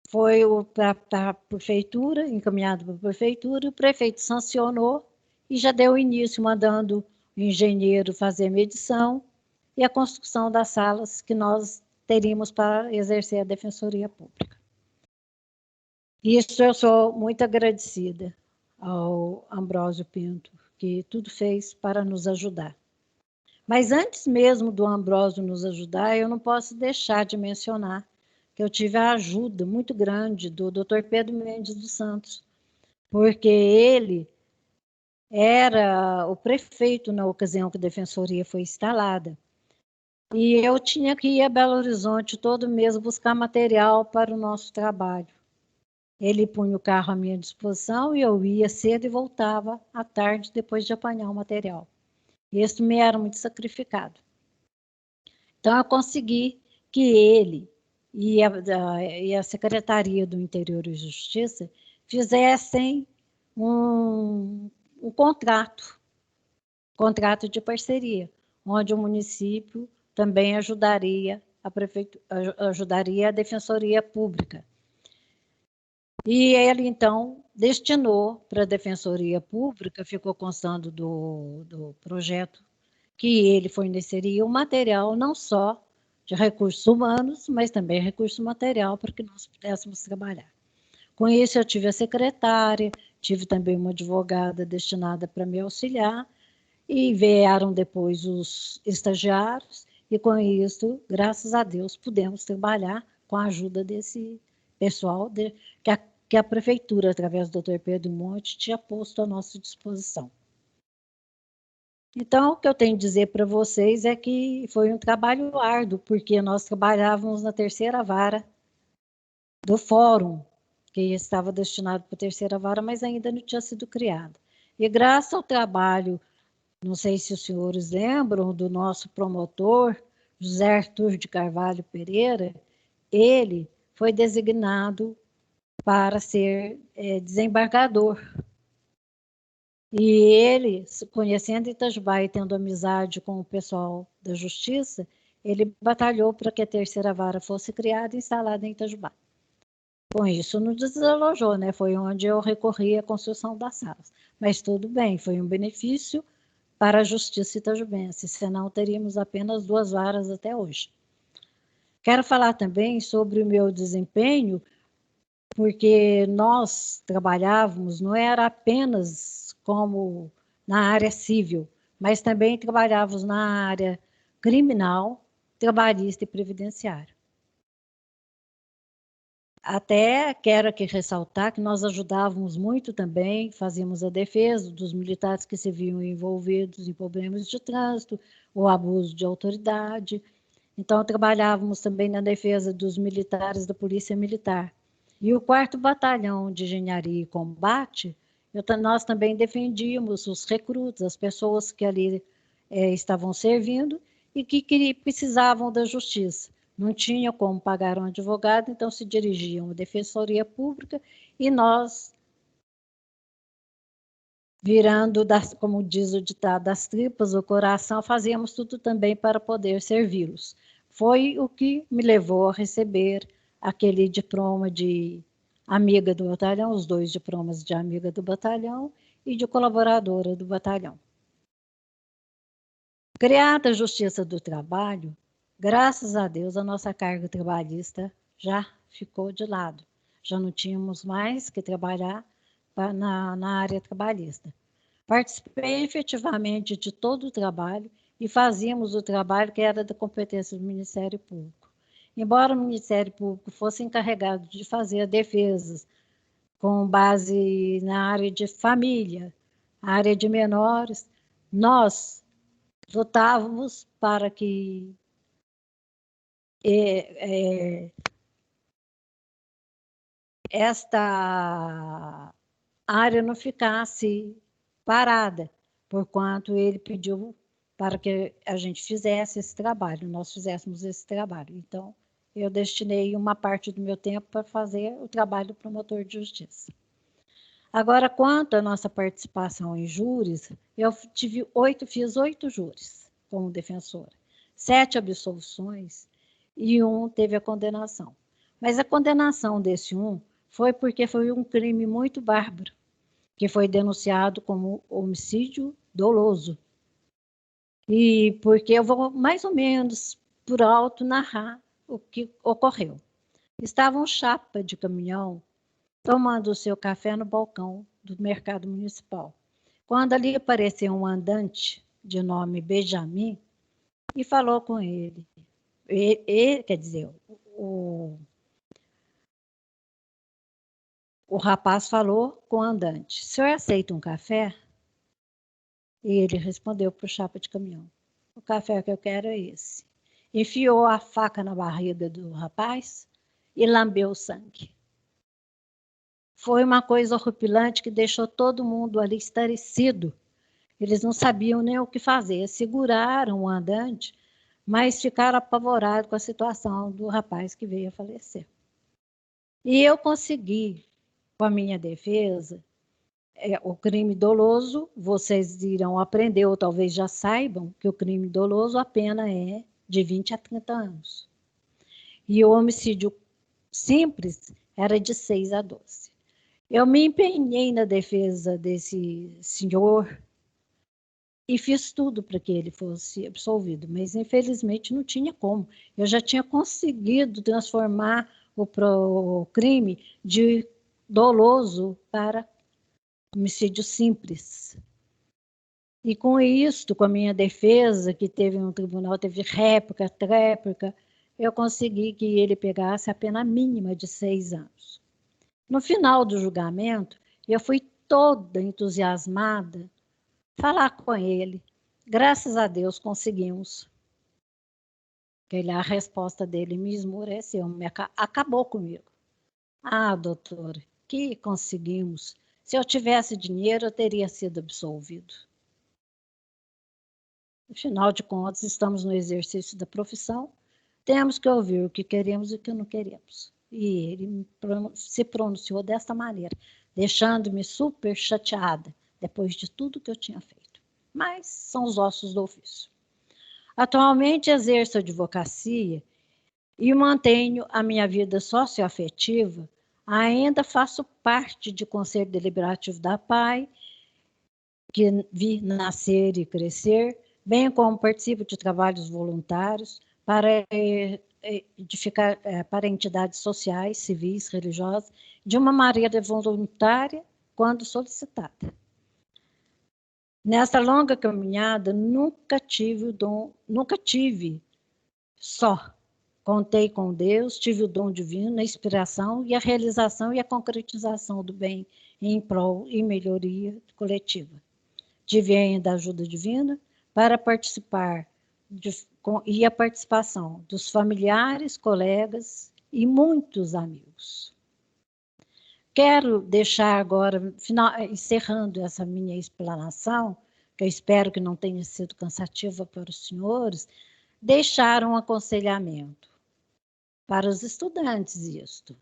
foi para a prefeitura, encaminhado para a prefeitura, o prefeito sancionou e já deu início, mandando o engenheiro fazer a medição e a construção das salas que nós teríamos para exercer a Defensoria Pública. Isso eu sou muito agradecida ao Ambrósio Pinto, que tudo fez para nos ajudar. Mas antes mesmo do Ambrósio nos ajudar, eu não posso deixar de mencionar que eu tive a ajuda muito grande do Dr. Pedro Mendes dos Santos, porque ele era o prefeito na ocasião que a Defensoria foi instalada. E eu tinha que ir a Belo Horizonte todo mês buscar material para o nosso trabalho. Ele punha o carro à minha disposição e eu ia cedo e voltava à tarde depois de apanhar o material. Isso me era muito sacrificado. Então, eu consegui que ele e a Secretaria do Interior e Justiça fizessem um contrato de parceria, onde o município também ajudaria a Defensoria Pública. E ele, então, destinou para a Defensoria Pública, ficou constando do projeto, que ele forneceria o material não só de recursos humanos, mas também recurso material para que nós pudéssemos trabalhar. Com isso, eu tive a secretária, tive também uma advogada destinada para me auxiliar, e vieram depois os estagiários, e com isso, graças a Deus, pudemos trabalhar com a ajuda desse pessoal que a prefeitura, através do Dr. Pedro Monte, tinha posto à nossa disposição. Então, o que eu tenho a dizer para vocês é que foi um trabalho árduo, porque nós trabalhávamos na 3ª vara do fórum, que estava destinado para a 3ª vara, mas ainda não tinha sido criada. E graças ao trabalho, não sei se os senhores lembram, do nosso promotor, José Arthur de Carvalho Pereira, ele foi designado para ser desembargador. E ele, conhecendo Itajubá e tendo amizade com o pessoal da Justiça, ele batalhou para que a 3ª vara fosse criada e instalada em Itajubá. Com isso, não desalojou, né? Foi onde eu recorri à construção das salas. Mas tudo bem, foi um benefício para a Justiça itajubense, senão teríamos apenas 2 varas até hoje. Quero falar também sobre o meu desempenho, porque nós trabalhávamos, não era apenas como na área civil, mas também trabalhávamos na área criminal, trabalhista e previdenciária. Até quero aqui ressaltar que nós ajudávamos muito também, fazíamos a defesa dos militares que se viam envolvidos em problemas de trânsito ou abuso de autoridade. Então, trabalhávamos também na defesa dos militares da Polícia Militar. E o 4º Batalhão de Engenharia e Combate, Nós também defendíamos os recrutas, as pessoas que ali estavam servindo e que precisavam da justiça. Não tinha como pagar um advogado, então se dirigiam à Defensoria Pública e nós, virando, como diz o ditado, das tripas, o coração, fazíamos tudo também para poder servi-los. Foi o que me levou a receber aquele diploma de amiga do batalhão, os 2 diplomas de amiga do batalhão e de colaboradora do batalhão. Criada a Justiça do Trabalho, graças a Deus a nossa carga trabalhista já ficou de lado. Já não tínhamos mais que trabalhar na área trabalhista. Participei efetivamente de todo o trabalho e fazíamos o trabalho que era da competência do Ministério Público. Embora o Ministério Público fosse encarregado de fazer defesas com base na área de família, área de menores, nós lutávamos para que esta área não ficasse parada, porquanto ele pediu para que a gente fizesse esse trabalho, nós fizéssemos esse trabalho. Então, eu destinei uma parte do meu tempo para fazer o trabalho do promotor de justiça. Agora, quanto à nossa participação em júris, eu fiz 8 júris como defensora, 7 absolvições e 1 teve a condenação. Mas a condenação desse 1 foi porque foi um crime muito bárbaro, que foi denunciado como homicídio doloso. E porque eu vou mais ou menos por alto narrar o que ocorreu. Estava um chapa de caminhão tomando o seu café no balcão do mercado municipal, quando ali apareceu um andante de nome Benjamin e falou com ele. Quer dizer, o rapaz falou com o andante: o senhor aceita um café? E ele respondeu para o chapa de caminhão: o café que eu quero é esse. Enfiou a faca na barriga do rapaz e lambeu o sangue. Foi uma coisa horripilante que deixou todo mundo ali estarrecido. Eles não sabiam nem o que fazer. Seguraram o andante, mas ficaram apavorados com a situação do rapaz que veio a falecer. E eu consegui, com a minha defesa, o crime doloso, vocês irão aprender, ou talvez já saibam, que o crime doloso a pena é de 20 a 30 anos. E o homicídio simples era de 6 a 12. Eu me empenhei na defesa desse senhor e fiz tudo para que ele fosse absolvido, mas infelizmente não tinha como. Eu já tinha conseguido transformar o crime de doloso para homicídio simples. E com isso, com a minha defesa, que teve no tribunal, teve réplica, tréplica, eu consegui que ele pegasse a pena mínima de 6 anos. No final do julgamento, eu fui toda entusiasmada falar com ele. Graças a Deus conseguimos. A resposta dele me esmoreceu, acabou comigo. Ah, doutor, que conseguimos. Se eu tivesse dinheiro, eu teria sido absolvido. Afinal de contas, estamos no exercício da profissão, temos que ouvir o que queremos e o que não queremos. E ele se pronunciou desta maneira, deixando-me super chateada, depois de tudo que eu tinha feito. Mas são os ossos do ofício. Atualmente exerço advocacia e mantenho a minha vida socioafetiva. Ainda faço parte de Conselho Deliberativo da PAI, que vi nascer e crescer, bem como participo de trabalhos voluntários para para entidades sociais, civis, religiosas, de uma maneira voluntária, quando solicitada. Nessa longa caminhada, nunca tive só. Contei com Deus, tive o dom divino, a inspiração e a realização e a concretização do bem em prol e melhoria coletiva. Tive ainda a ajuda divina para participar e a participação dos familiares, colegas e muitos amigos. Quero deixar agora, encerrando essa minha explanação, que eu espero que não tenha sido cansativa para os senhores, deixar um aconselhamento para os estudantes isto.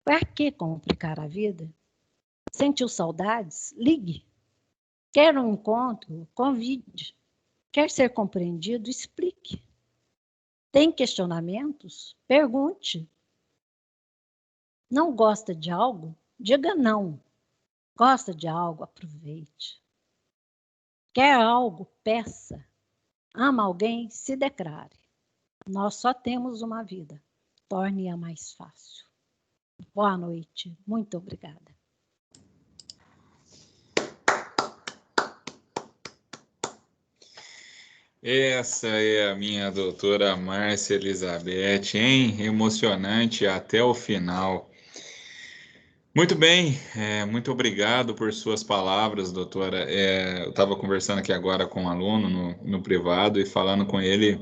Para que complicar a vida? Sentiu saudades? Ligue. Quer um encontro? Convide. Quer ser compreendido? Explique. Tem questionamentos? Pergunte. Não gosta de algo? Diga não. Gosta de algo? Aproveite. Quer algo? Peça. Ama alguém? Se declare. Nós só temos uma vida. Torne-a mais fácil. Boa noite. Muito obrigada. Essa é a minha doutora Márcia Elizabeth, hein? Emocionante até o final. Muito bem, muito obrigado por suas palavras, doutora. Eu estava conversando aqui agora com um aluno no privado e falando com ele,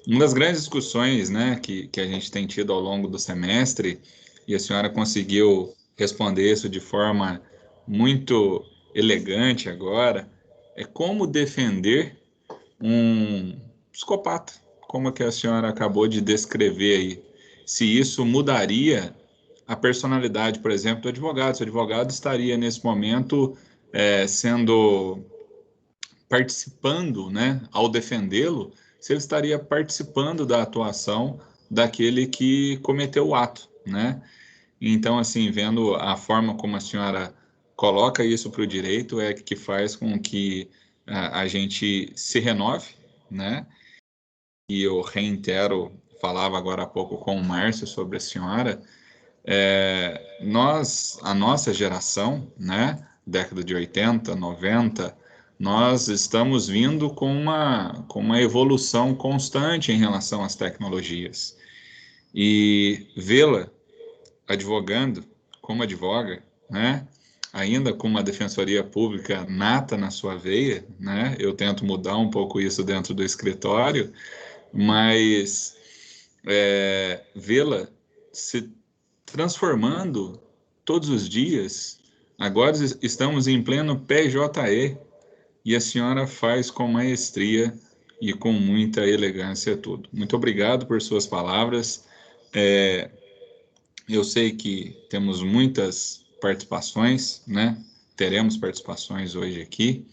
uma das grandes discussões, né, que a gente tem tido ao longo do semestre, e a senhora conseguiu responder isso de forma muito elegante agora, é como defender um psicopata, como que a senhora acabou de descrever aí. Se isso mudaria a personalidade, por exemplo, do advogado. Se o advogado estaria, nesse momento, sendo participando, né, ao defendê-lo, se ele estaria participando da atuação daquele que cometeu o ato, né? Então, assim, vendo a forma como a senhora coloca isso para o direito, é que faz com que a gente se renove, né? E eu reitero, falava agora há pouco com o Márcio sobre a senhora, a nossa geração, né, década de 80, 90, nós estamos vindo com uma evolução constante em relação às tecnologias. E vê-la advogando como advoga, né, ainda com uma defensoria pública nata na sua veia, né, eu tento mudar um pouco isso dentro do escritório, mas vê-la se transformando todos os dias. Agora estamos em pleno PJE e a senhora faz com maestria e com muita elegância tudo. Muito obrigado por suas palavras. Eu sei que temos muitas participações, né? Teremos participações hoje aqui,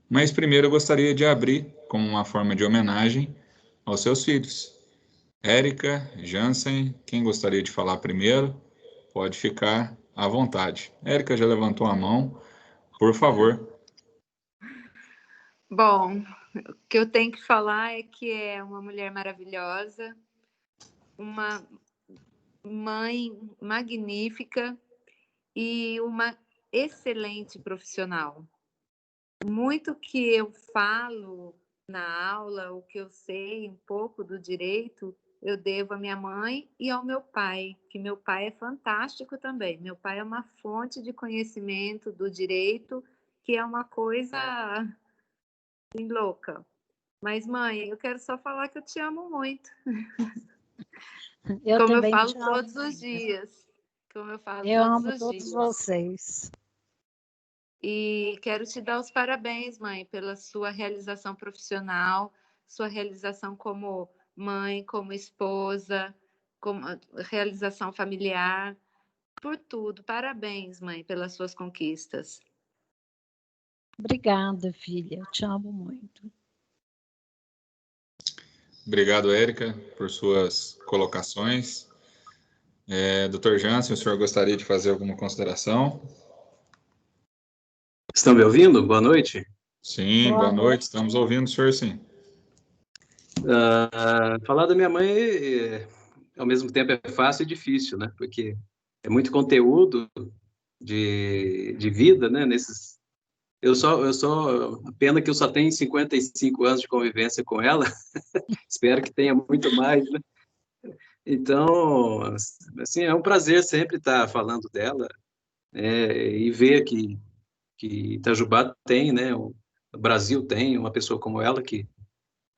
mas primeiro eu gostaria de abrir como uma forma de homenagem aos seus filhos. Érica, Jansen, quem gostaria de falar primeiro? Pode ficar à vontade. Érica já levantou a mão, por favor. Bom, o que eu tenho que falar é que é uma mulher maravilhosa, uma mãe magnífica e uma excelente profissional. Muito que eu falo na aula, o que eu sei um pouco do direito, eu devo à minha mãe e ao meu pai, que meu pai é fantástico também. Meu pai é uma fonte de conhecimento do direito, que é uma coisa assim, louca. Mas, mãe, eu quero só falar que eu te amo muito. Eu como eu também falo te amo. todos os dias. Como eu falo Eu todos amo os todos dias. vocês. E quero te dar os parabéns, mãe, pela sua realização profissional, sua realização como mãe, como esposa, como realização familiar, por tudo. Parabéns, mãe, pelas suas conquistas. Obrigada, filha. Eu te amo muito. Obrigado, Érica, por suas colocações. Dr. Jansen, o senhor gostaria de fazer alguma consideração? Estão me ouvindo? Boa noite. Sim, boa noite. Estamos ouvindo o senhor, sim. Falar da minha mãe, ao mesmo tempo, é fácil e difícil, né? Porque é muito conteúdo de vida, né? Eu só, pena que eu só tenho 55 anos de convivência com ela, espero que tenha muito mais, né? Então, assim, é um prazer sempre estar falando dela, e ver que Itajubá tem, né? O Brasil tem uma pessoa como ela que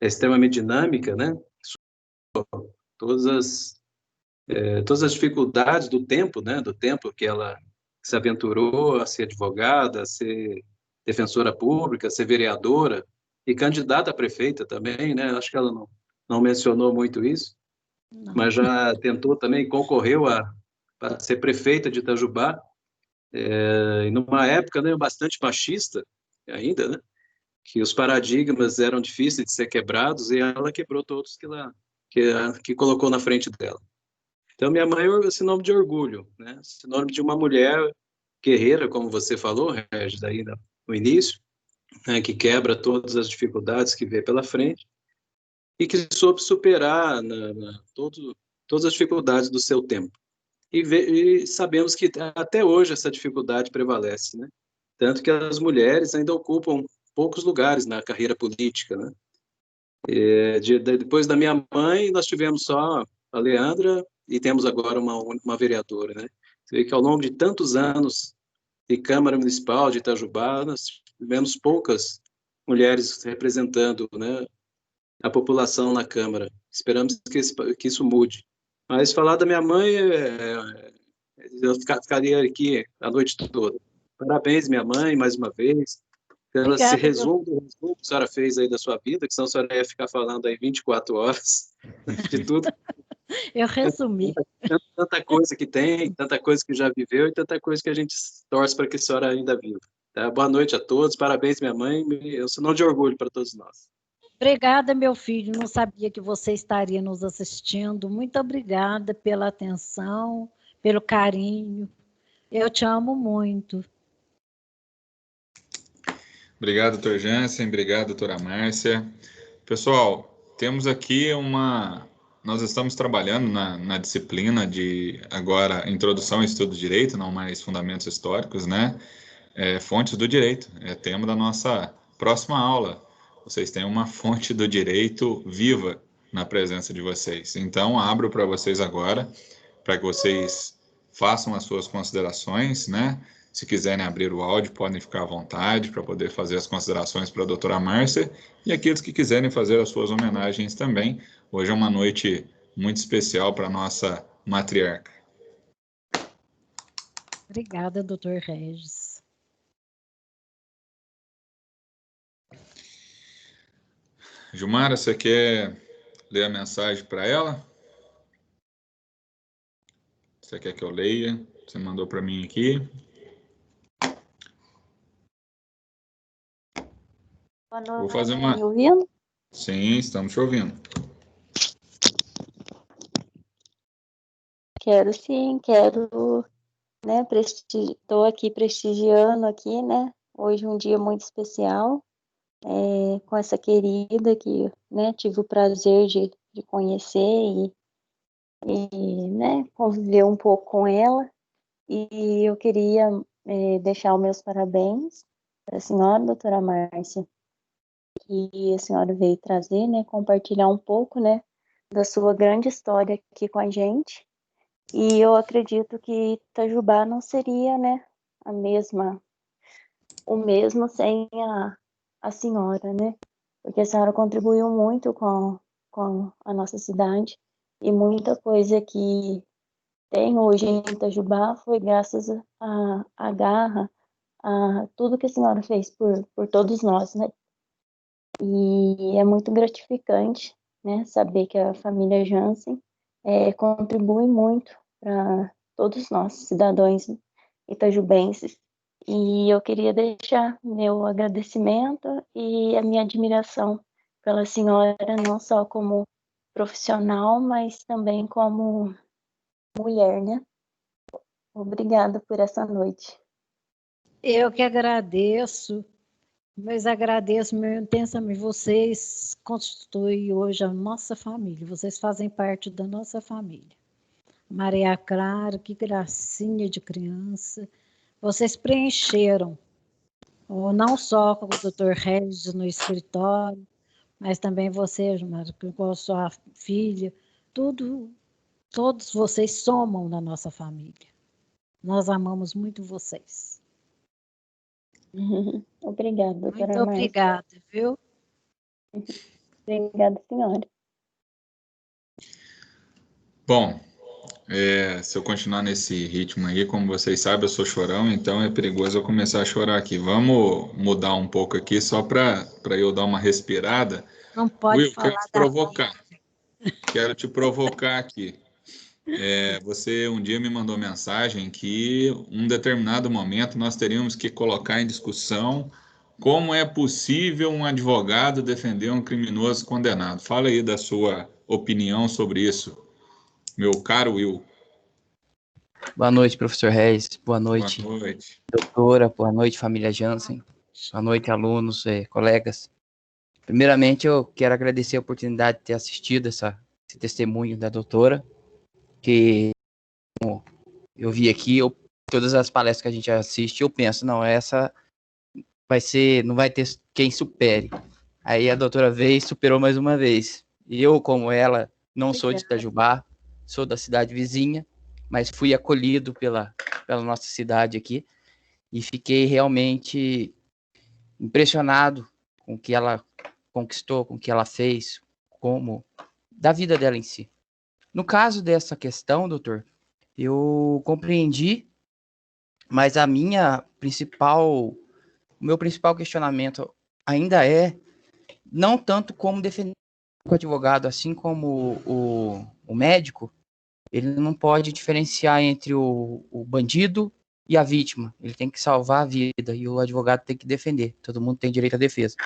é extremamente dinâmica, né? Todas todas as dificuldades do tempo, né? Do tempo que ela se aventurou a ser advogada, a ser defensora pública, a ser vereadora e candidata a prefeita também, né? Acho que ela não mencionou muito isso, Não. mas já tentou também, concorreu para ser prefeita de Itajubá, e numa época, né, bastante machista ainda, né? Que os paradigmas eram difíceis de ser quebrados e ela quebrou todos que colocou na frente dela. Então, minha mãe é sinônimo de orgulho, né? Sinônimo de uma mulher guerreira, como você falou, Regis, aí no início, né? Que quebra todas as dificuldades que vê pela frente e que soube superar todas as dificuldades do seu tempo. E sabemos que até hoje essa dificuldade prevalece, né? Tanto que as mulheres ainda ocupam poucos lugares na carreira política, né? Depois da minha mãe, nós tivemos só a Leandra e temos agora uma vereadora, né? Você vê que ao longo de tantos anos de Câmara Municipal de Itajubá, nós tivemos poucas mulheres representando, né, a população na Câmara. Esperamos que isso mude. Mas falar da minha mãe, eu ficaria aqui a noite toda. Parabéns, minha mãe, mais uma vez. Ela se Obrigada, resume do resumo que a senhora fez aí da sua vida, que senão a senhora ia ficar falando aí 24 horas de tudo. eu resumi. Tanta coisa que tem, tanta coisa que já viveu e tanta coisa que a gente torce para que a senhora ainda viva. Tá? Boa noite a todos, parabéns, minha mãe. Eu sou sinal de orgulho para todos nós. Obrigada, meu filho. Não sabia que você estaria nos assistindo. Muito obrigada pela atenção, pelo carinho. Eu te amo muito. Obrigado, doutor Jansen. Obrigado, doutora Márcia. Pessoal, temos aqui nós estamos trabalhando na disciplina de, agora, Introdução ao Estudo do Direito, não mais Fundamentos Históricos, né? Fontes do Direito, é tema da nossa próxima aula. Vocês têm uma fonte do direito viva na presença de vocês. Então, abro para vocês agora, para que vocês façam as suas considerações, né? Se quiserem abrir o áudio, podem ficar à vontade para poder fazer as considerações para a doutora Márcia. E aqueles que quiserem fazer as suas homenagens também. Hoje é uma noite muito especial para a nossa matriarca. Obrigada, doutor Regis. Gilmara, você quer ler a mensagem para ela? Você quer que eu leia? Você mandou para mim aqui. Boa noite. Vou fazer Tá me ouvindo? Sim, estamos te ouvindo. Quero sim, quero, né, estou aqui prestigiando aqui, né, hoje um dia muito especial, com essa querida que, né, tive o prazer de conhecer né, conviver um pouco com ela, e eu queria deixar os meus parabéns para a senhora, doutora Márcia, que a senhora veio trazer, né, compartilhar um pouco, né, da sua grande história aqui com a gente. E eu acredito que Itajubá não seria, né, o mesmo sem a senhora, né? Porque a senhora contribuiu muito com a nossa cidade e muita coisa que tem hoje em Itajubá foi graças à garra, a tudo que a senhora fez por todos nós, né? E é muito gratificante, né, saber que a família Jansen contribui muito para todos nós, cidadãos itajubenses. E eu queria deixar meu agradecimento e a minha admiração pela senhora, não só como profissional, mas também como mulher, né? Obrigada por essa noite. Eu que agradeço, mas agradeço meu intensamente. Vocês constituem hoje a nossa família, vocês fazem parte da nossa família. Maria Clara, que gracinha de criança. Vocês preencheram, não só com o Dr. Regis no escritório, mas também você, com a sua filha, todos vocês somam na nossa família. Nós amamos muito vocês. Obrigada, doutora Muito obrigada, viu? Obrigada, senhora. Bom, Se eu continuar nesse ritmo aí, como vocês sabem, eu sou chorão, então é perigoso eu começar a chorar aqui. Vamos mudar um pouco aqui, só para eu dar uma respirada. Não pode Will, quero falar te da provocar. Quero te provocar aqui. Você um dia me mandou mensagem que um determinado momento nós teríamos que colocar em discussão como é possível um advogado defender um criminoso condenado. Fala aí da sua opinião sobre isso, meu caro Will. Boa noite, professor Reis. Boa Boa noite, noite. doutora. Boa noite, família Jansen. Boa noite, alunos, colegas. Primeiramente, eu quero agradecer a oportunidade de ter assistido esse testemunho da doutora, que como eu vi aqui, todas as palestras que a gente assiste, eu penso, não, essa não vai ter quem supere. Aí a doutora veio e superou mais uma vez. E eu, como ela, não sou de Itajubá, sou da cidade vizinha, mas fui acolhido pela nossa cidade aqui e fiquei realmente impressionado com o que ela conquistou, com o que ela fez, da vida dela em si. No caso dessa questão, doutor, eu compreendi, mas o meu principal questionamento ainda é não tanto como defender o advogado, assim como o médico, ele não pode diferenciar entre o bandido e a vítima. Ele tem que salvar a vida e o advogado tem que defender. Todo mundo tem direito à defesa.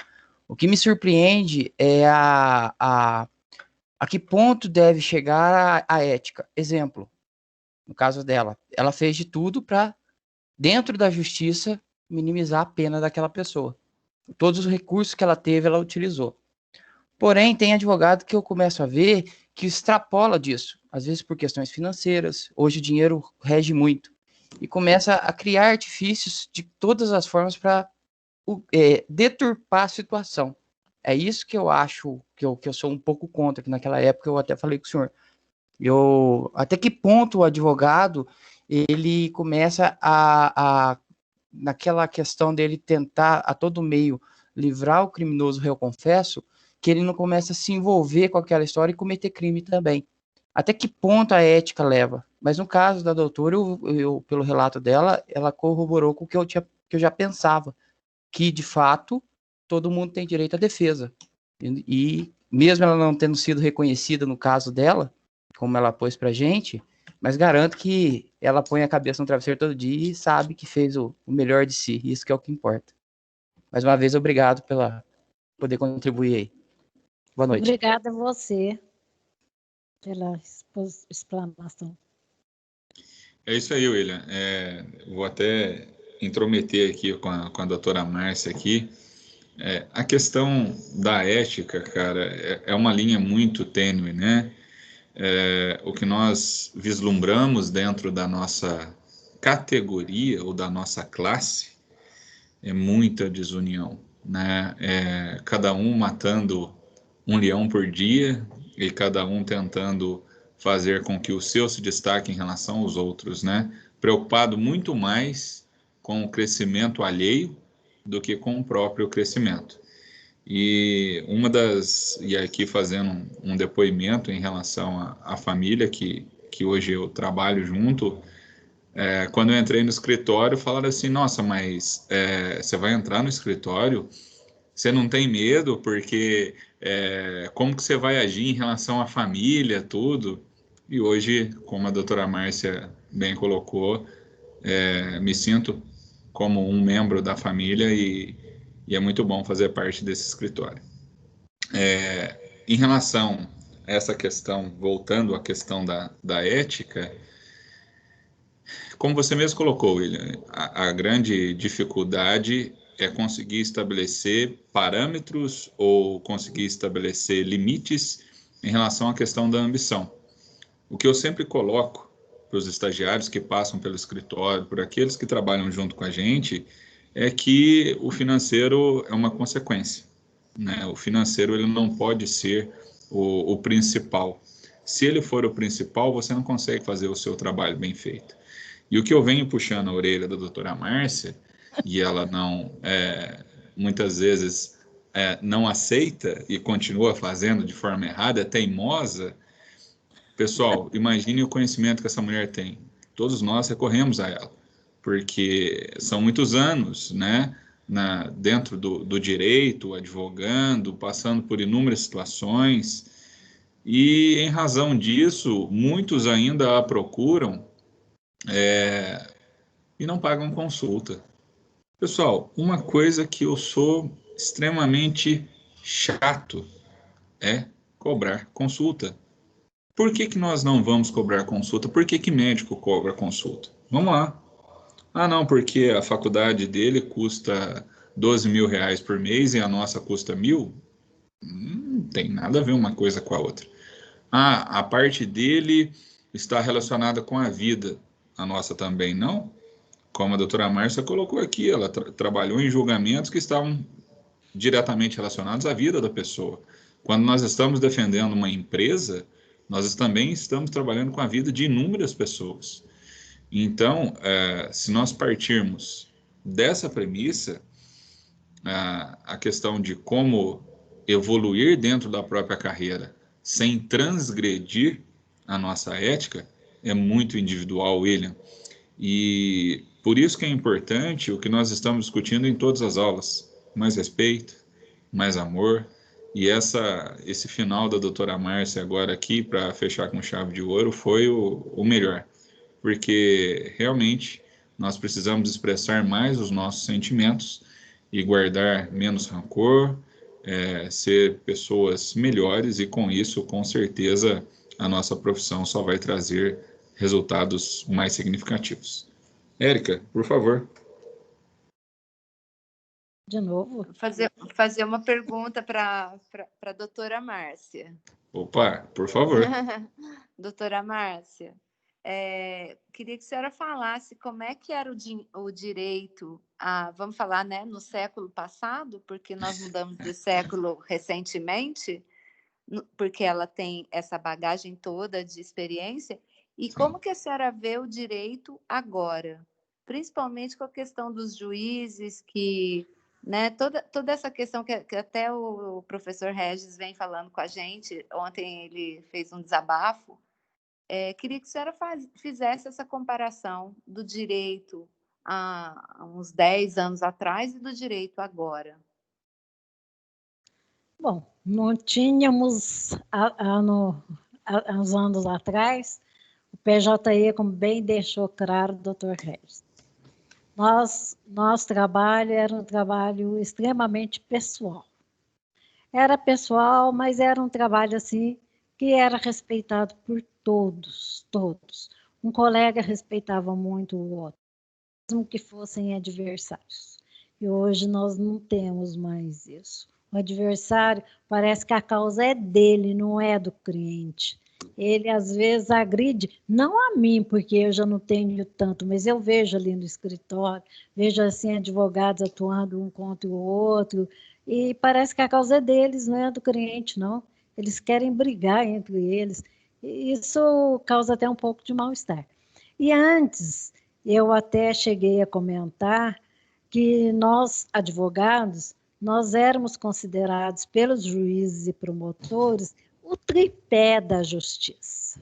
O que me surpreende é a que ponto deve chegar a ética. Exemplo, no caso dela, ela fez de tudo para, dentro da justiça, minimizar a pena daquela pessoa. Todos os recursos que ela teve, ela utilizou. Porém, tem advogado que eu começo a ver que extrapola disso, às vezes por questões financeiras. Hoje o dinheiro rege muito. E começa a criar artifícios de todas as formas para deturpar a situação. É isso que eu acho, que eu sou um pouco contra, que naquela época eu até falei com o senhor. Até que ponto o advogado, ele começa naquela questão dele tentar a todo meio livrar o criminoso réu confesso, que ele não começa a se envolver com aquela história e cometer crime também. Até que ponto a ética leva? Mas no caso da doutora, pelo relato dela, ela corroborou com o que eu já pensava, que de fato todo mundo tem direito à defesa. E mesmo ela não tendo sido reconhecida no caso dela, como ela pôs pra gente, mas garanto que ela põe a cabeça no travesseiro todo dia e sabe que fez o melhor de si. Isso que é o que importa. Mais uma vez, obrigado pela poder contribuir aí. Boa noite. Obrigada a você pela explanação. É isso aí, William. Vou até intrometer aqui com a doutora Márcia aqui. A questão da ética, cara, é uma linha muito tênue, né? O que nós vislumbramos dentro da nossa categoria ou da nossa classe é muita desunião, né? Cada um matando um leão por dia e cada um tentando fazer com que o seu se destaque em relação aos outros, né? Preocupado muito mais com o crescimento alheio do que com o próprio crescimento. E aqui fazendo um depoimento em relação à família que hoje eu trabalho junto, quando eu entrei no escritório, falaram assim, nossa, mas você vai entrar no escritório, você não tem medo, porque como que você vai agir em relação à família, tudo? E hoje, como a doutora Márcia bem colocou, me sinto como um membro da família e é muito bom fazer parte desse escritório. Em relação a essa questão, voltando à questão da ética, como você mesmo colocou, William, a grande dificuldade é conseguir estabelecer parâmetros ou conseguir estabelecer limites em relação à questão da ambição. O que eu sempre coloco para os estagiários que passam pelo escritório, por aqueles que trabalham junto com a gente, é que o financeiro é uma consequência, né? O financeiro ele não pode ser o principal. Se ele for o principal, você não consegue fazer o seu trabalho bem feito. E o que eu venho puxando a orelha da doutora Márcia, e ela não, muitas vezes, não aceita e continua fazendo de forma errada, é teimosa, Pessoal, imagine o conhecimento que essa mulher tem. Todos nós recorremos a ela, porque são muitos anos, né, dentro do direito, advogando, passando por inúmeras situações, e em razão disso, muitos ainda a procuram e não pagam consulta. Pessoal, uma coisa que eu sou extremamente chato é cobrar consulta. Por que que nós não vamos cobrar consulta? Por que que médico cobra consulta? Vamos lá. Ah, não, porque a faculdade dele custa 12 mil reais por mês e a nossa custa 1.000? Não tem nada a ver uma coisa com a outra. Ah, a parte dele está relacionada com a vida. A nossa também não? Como a doutora Márcia colocou aqui, ela trabalhou em julgamentos que estavam diretamente relacionados à vida da pessoa. Quando nós estamos defendendo uma empresa, nós também estamos trabalhando com a vida de inúmeras pessoas. Então, se nós partirmos dessa premissa, a questão de como evoluir dentro da própria carreira sem transgredir a nossa ética é muito individual, William. E por isso que é importante o que nós estamos discutindo em todas as aulas: mais respeito, mais amor. E esse final da doutora Márcia agora aqui, para fechar com chave de ouro, foi o melhor. Porque realmente nós precisamos expressar mais os nossos sentimentos e guardar menos rancor, ser pessoas melhores, e com isso, com certeza, a nossa profissão só vai trazer resultados mais significativos. Érica, por favor. De novo? Fazer uma pergunta para a doutora Márcia. Opa, por favor. Doutora Márcia, queria que a senhora falasse como é que era o direito, vamos falar, né, no século passado, porque nós mudamos de século recentemente, porque ela tem essa bagagem toda de experiência, e como que a senhora vê o direito agora, principalmente com a questão dos juízes, que, né, toda essa questão que até o professor Regis vem falando com a gente, ontem ele fez um desabafo. Queria que a senhora fizesse essa comparação do direito há uns 10 anos atrás e do direito agora. Bom, não tínhamos, há uns anos atrás, o PJE, como bem deixou claro o doutor Regis. Nosso trabalho era um trabalho extremamente pessoal. Era pessoal, mas era um trabalho assim que era respeitado por todos, todos. Um colega respeitava muito o outro, mesmo que fossem adversários. E hoje nós não temos mais isso. O adversário parece que a causa é dele, não é do cliente. Ele às vezes agride, não a mim, porque eu já não tenho tanto, mas eu vejo ali no escritório, vejo assim advogados atuando um contra o outro, e parece que a causa é deles, não é do cliente, não. Eles querem brigar entre eles. E isso causa até um pouco de mal-estar. E antes, eu até cheguei a comentar que nós, advogados, nós éramos considerados pelos juízes e promotores o tripé da justiça.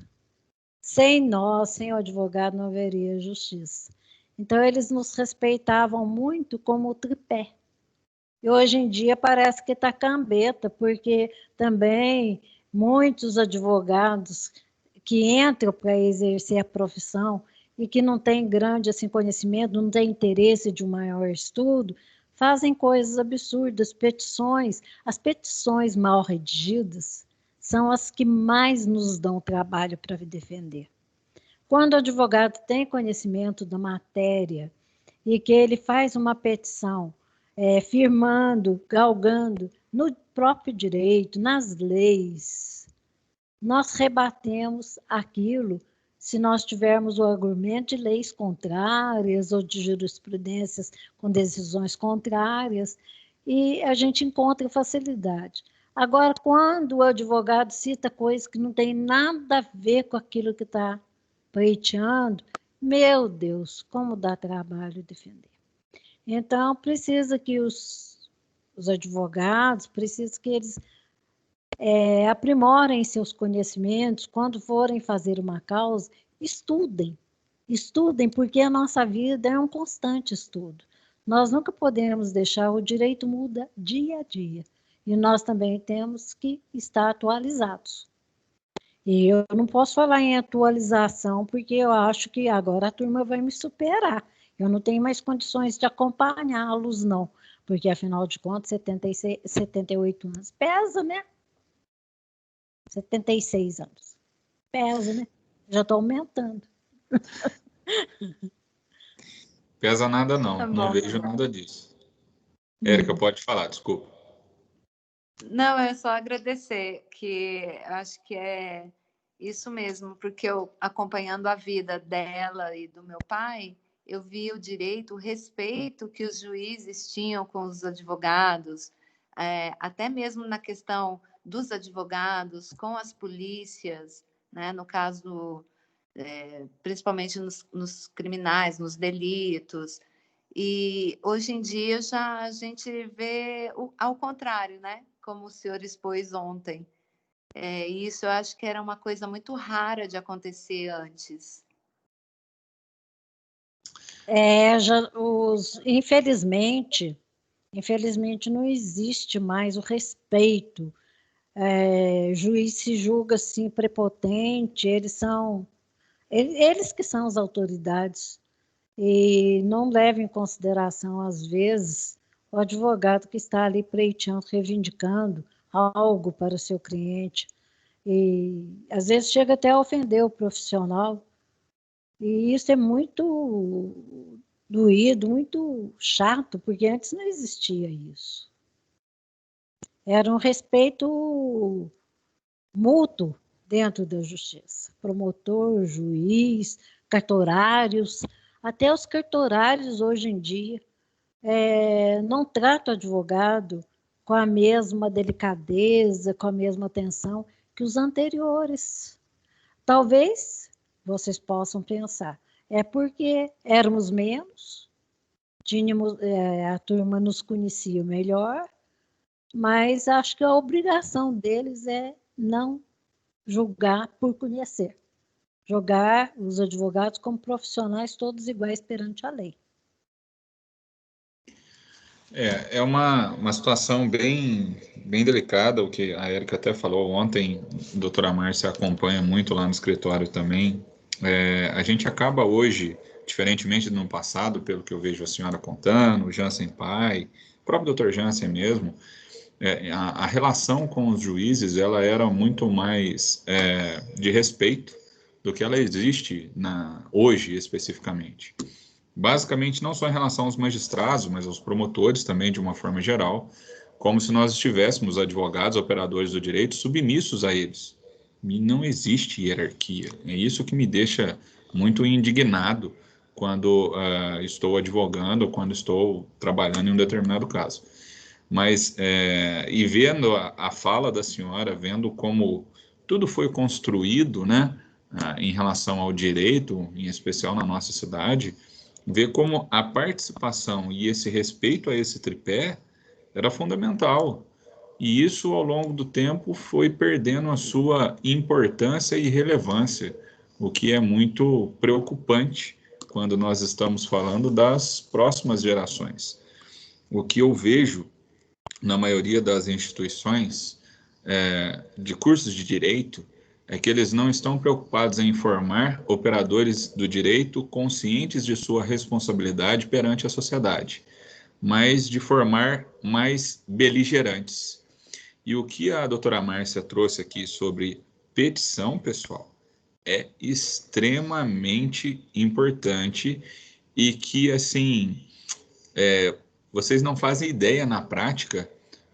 Sem nós, sem o advogado, não haveria justiça. Então, eles nos respeitavam muito como o tripé. E hoje em dia parece que está cambeta, porque também muitos advogados que entram para exercer a profissão e que não têm grande assim, conhecimento, não têm interesse de um maior estudo, fazem coisas absurdas, petições. As petições mal redigidas são as que mais nos dão trabalho para defender. Quando o advogado tem conhecimento da matéria e que ele faz uma petição, firmando, galgando no próprio direito, nas leis, nós rebatemos aquilo se nós tivermos o argumento de leis contrárias ou de jurisprudências com decisões contrárias, e a gente encontra facilidade. Agora, quando o advogado cita coisas que não tem nada a ver com aquilo que está pleiteando, meu Deus, como dá trabalho defender. Então, precisa que os advogados, precisa que eles aprimorem seus conhecimentos, quando forem fazer uma causa, estudem. Estudem, porque a nossa vida é um constante estudo. Nós nunca podemos deixar, o direito muda dia a dia. E nós também temos que estar atualizados. E eu não posso falar em atualização, porque eu acho que agora a turma vai me superar. Eu não tenho mais condições de acompanhá-los, não. Porque, afinal de contas, 78 anos pesa, né? 76 anos. Pesa, né? Já estou aumentando. Pesa nada, não. Tá Não bom. vejo nada disso. Érica, pode falar, desculpa. Não, é só agradecer, que acho que é isso mesmo, porque eu, acompanhando a vida dela e do meu pai, eu vi o direito, o respeito que os juízes tinham com os advogados, até mesmo na questão dos advogados com as polícias, né? No caso, principalmente nos criminais, nos delitos. E hoje em dia já a gente vê ao contrário, né? Como o senhor expôs ontem. E isso eu acho que era uma coisa muito rara de acontecer antes. Infelizmente não existe mais o respeito. Juiz se julga assim prepotente, eles que são as autoridades, e não levam em consideração, às vezes, o advogado que está ali pleiteando, reivindicando algo para o seu cliente, e às vezes chega até a ofender o profissional, e isso é muito doído, muito chato, porque antes não existia isso. Era um respeito mútuo dentro da justiça. Promotor, juiz, cartorários, até os cartorários hoje em dia não tratam o advogado com a mesma delicadeza, com a mesma atenção que os anteriores. Talvez vocês possam pensar, é porque éramos menos, a turma nos conhecia melhor, mas acho que a obrigação deles é não julgar por conhecer. Julgar os advogados como profissionais todos iguais perante a lei. É uma situação bem delicada, o que a Érica até falou ontem, a doutora Márcia acompanha muito lá no escritório também. A gente acaba hoje, diferentemente do no passado, pelo que eu vejo a senhora contando, o Jansen pai, o próprio doutor Jansen mesmo, a relação com os juízes ela era muito mais de respeito do que ela existe hoje especificamente. Basicamente, não só em relação aos magistrados, mas aos promotores também, de uma forma geral, como se nós estivéssemos, advogados, operadores do direito, submissos a eles. E não existe hierarquia. É isso que me deixa muito indignado quando estou advogando ou quando estou trabalhando em um determinado caso. Mas, e vendo a fala da senhora, vendo como tudo foi construído, né, em relação ao direito, em especial na nossa cidade, ver como a participação e esse respeito a esse tripé era fundamental. E isso, ao longo do tempo, foi perdendo a sua importância e relevância, o que é muito preocupante quando nós estamos falando das próximas gerações. O que eu vejo na maioria das instituições de cursos de direito é que eles não estão preocupados em formar operadores do direito conscientes de sua responsabilidade perante a sociedade, mas de formar mais beligerantes. E o que a doutora Márcia trouxe aqui sobre petição, pessoal, é extremamente importante e que, assim, vocês não fazem ideia na prática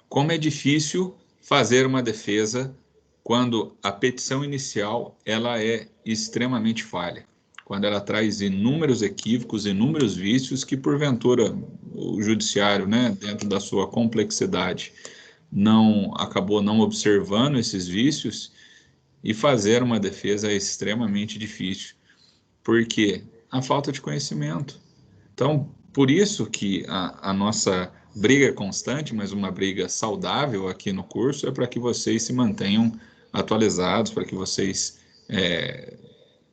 como é difícil fazer uma defesa quando a petição inicial ela é extremamente falha, quando ela traz inúmeros equívocos, inúmeros vícios que porventura o judiciário, né, dentro da sua complexidade, acabou não observando esses vícios, e fazer uma defesa é extremamente difícil, porque a falta de conhecimento. Então, por isso que a nossa briga constante, mas uma briga saudável aqui no curso, é para que vocês se mantenham atualizados, para que vocês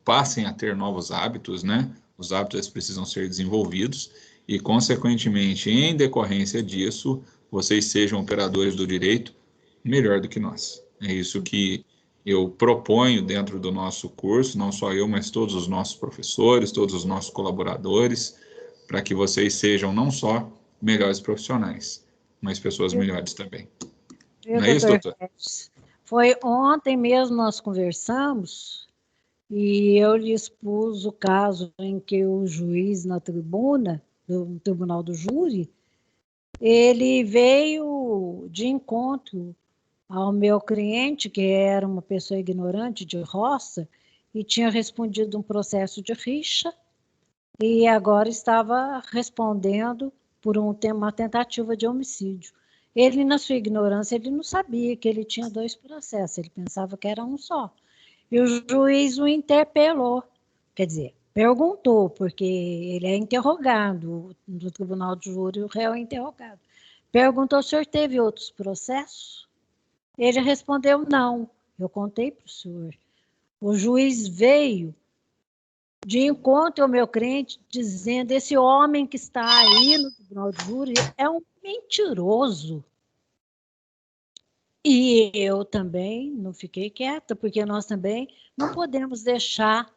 passem a ter novos hábitos, né? Os hábitos precisam ser desenvolvidos e, consequentemente, em decorrência disso, vocês sejam operadores do direito melhor do que nós. É isso que eu proponho dentro do nosso curso, não só eu, mas todos os nossos professores, todos os nossos colaboradores, para que vocês sejam não só melhores profissionais, mas pessoas melhores também. Não é isso, doutor? Foi ontem mesmo nós conversamos e eu lhe expus o caso em que o juiz na tribuna, do Tribunal do Júri, ele veio de encontro ao meu cliente, que era uma pessoa ignorante de roça, e tinha respondido um processo de rixa, e agora estava respondendo por uma tentativa de homicídio. Ele, na sua ignorância, ele não sabia que ele tinha 2 processos, ele pensava que era um só. E o juiz o interpelou, quer dizer, perguntou, porque ele é interrogado, no tribunal de júri o réu é interrogado. Perguntou se o senhor teve outros processos? Ele respondeu não. Eu contei para o senhor. O juiz veio de encontro ao meu cliente, dizendo: esse homem que está aí no tribunal de júri é um mentiroso. E eu também não fiquei quieta, porque nós também não podemos deixar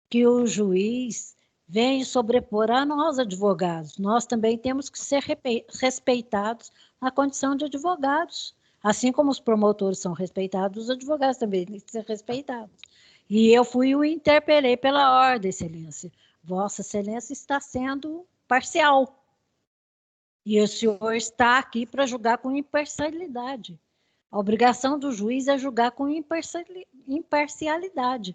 que o juiz venha sobrepor a nós, advogados. Nós também temos que ser respeitados na condição de advogados. Assim como os promotores são respeitados, os advogados também têm que ser respeitados. E eu fui e o interpelei pela ordem, excelência. Vossa excelência está sendo parcial. E o senhor está aqui para julgar com imparcialidade. A obrigação do juiz é julgar com imparcialidade.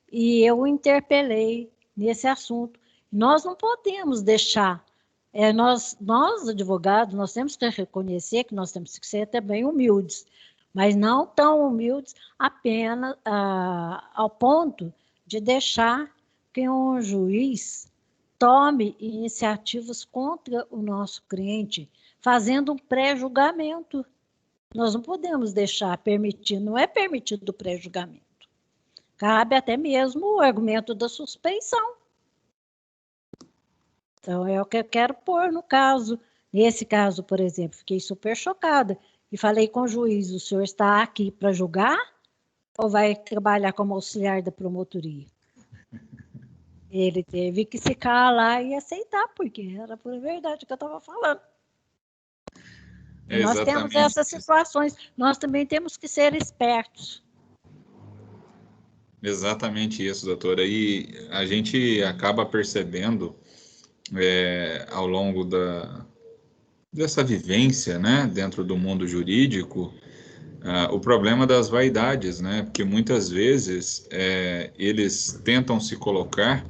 E eu o interpelei nesse assunto. Nós não podemos deixar, nós advogados, nós temos que reconhecer que nós temos que ser também humildes, mas não tão humildes apenas ao ponto de deixar que um juiz tome iniciativas contra o nosso cliente, fazendo um pré-julgamento. Nós não podemos deixar permitir, não é permitido o pré-julgamento. Cabe até mesmo o argumento da suspeição. Então, é o que eu quero pôr no caso. Nesse caso, por exemplo, fiquei super chocada e falei com o juiz: o senhor está aqui para julgar ou vai trabalhar como auxiliar da promotoria? Ele teve que se calar e aceitar, porque era por verdade que eu estava falando. E nós temos essas situações, nós também temos que ser espertos. Exatamente isso, doutora. E a gente acaba percebendo ao longo dessa vivência, né, dentro do mundo jurídico, o problema das vaidades, né? Porque muitas vezes eles tentam se colocar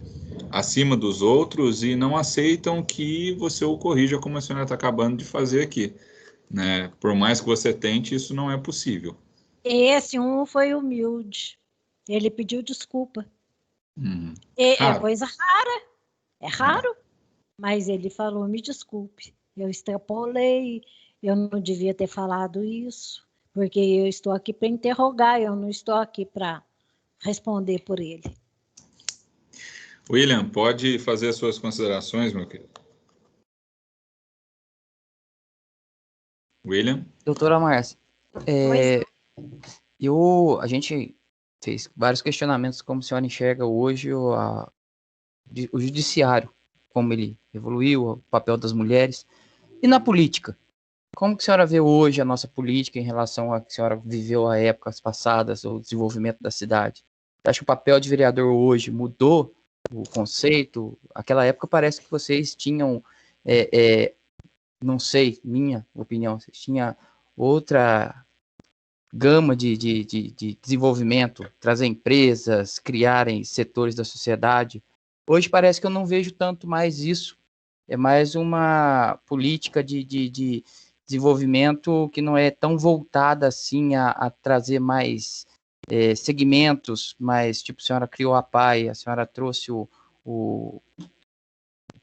acima dos outros e não aceitam que você o corrija, como a senhora está acabando de fazer aqui, né? Por mais que você tente, isso não é possível. Esse foi humilde. Ele pediu desculpa. É coisa rara. É raro. Mas ele falou: me desculpe, eu extrapolei, eu não devia ter falado isso, porque eu estou aqui para interrogar, eu não estou aqui para responder por ele. William, pode fazer as suas considerações, meu querido? William? Doutora Márcia, a gente fez vários questionamentos como a senhora enxerga hoje o judiciário, como ele evoluiu, o papel das mulheres, e na política. Como que a senhora vê hoje a nossa política em relação a que a senhora viveu a épocas passadas, o desenvolvimento da cidade? Você acha que o papel de vereador hoje mudou o conceito? Aquela época parece que vocês tinham, não sei, minha opinião, vocês tinham outra gama de desenvolvimento, trazer empresas, criarem setores da sociedade. Hoje parece que eu não vejo tanto mais isso. É mais uma política de desenvolvimento que não é tão voltada assim a trazer mais segmentos, mas tipo, a senhora criou a PAI, a senhora trouxe o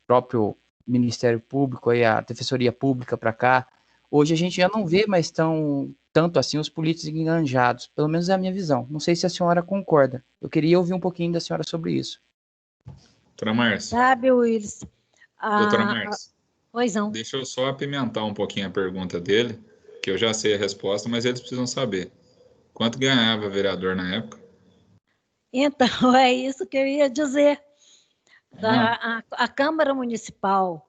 próprio Ministério Público, aí a Defensoria Pública para cá, hoje a gente já não vê mais tanto assim os políticos enganjados, pelo menos é a minha visão. Não sei se a senhora concorda. Eu queria ouvir um pouquinho da senhora sobre isso. Doutora Márcia. Sabe, Willis? Doutora Márcia, Pois não. deixa eu só apimentar um pouquinho a pergunta dele, que eu já sei a resposta, mas eles precisam saber. Quanto ganhava vereador na época? Então, é isso que eu ia dizer. A Câmara Municipal,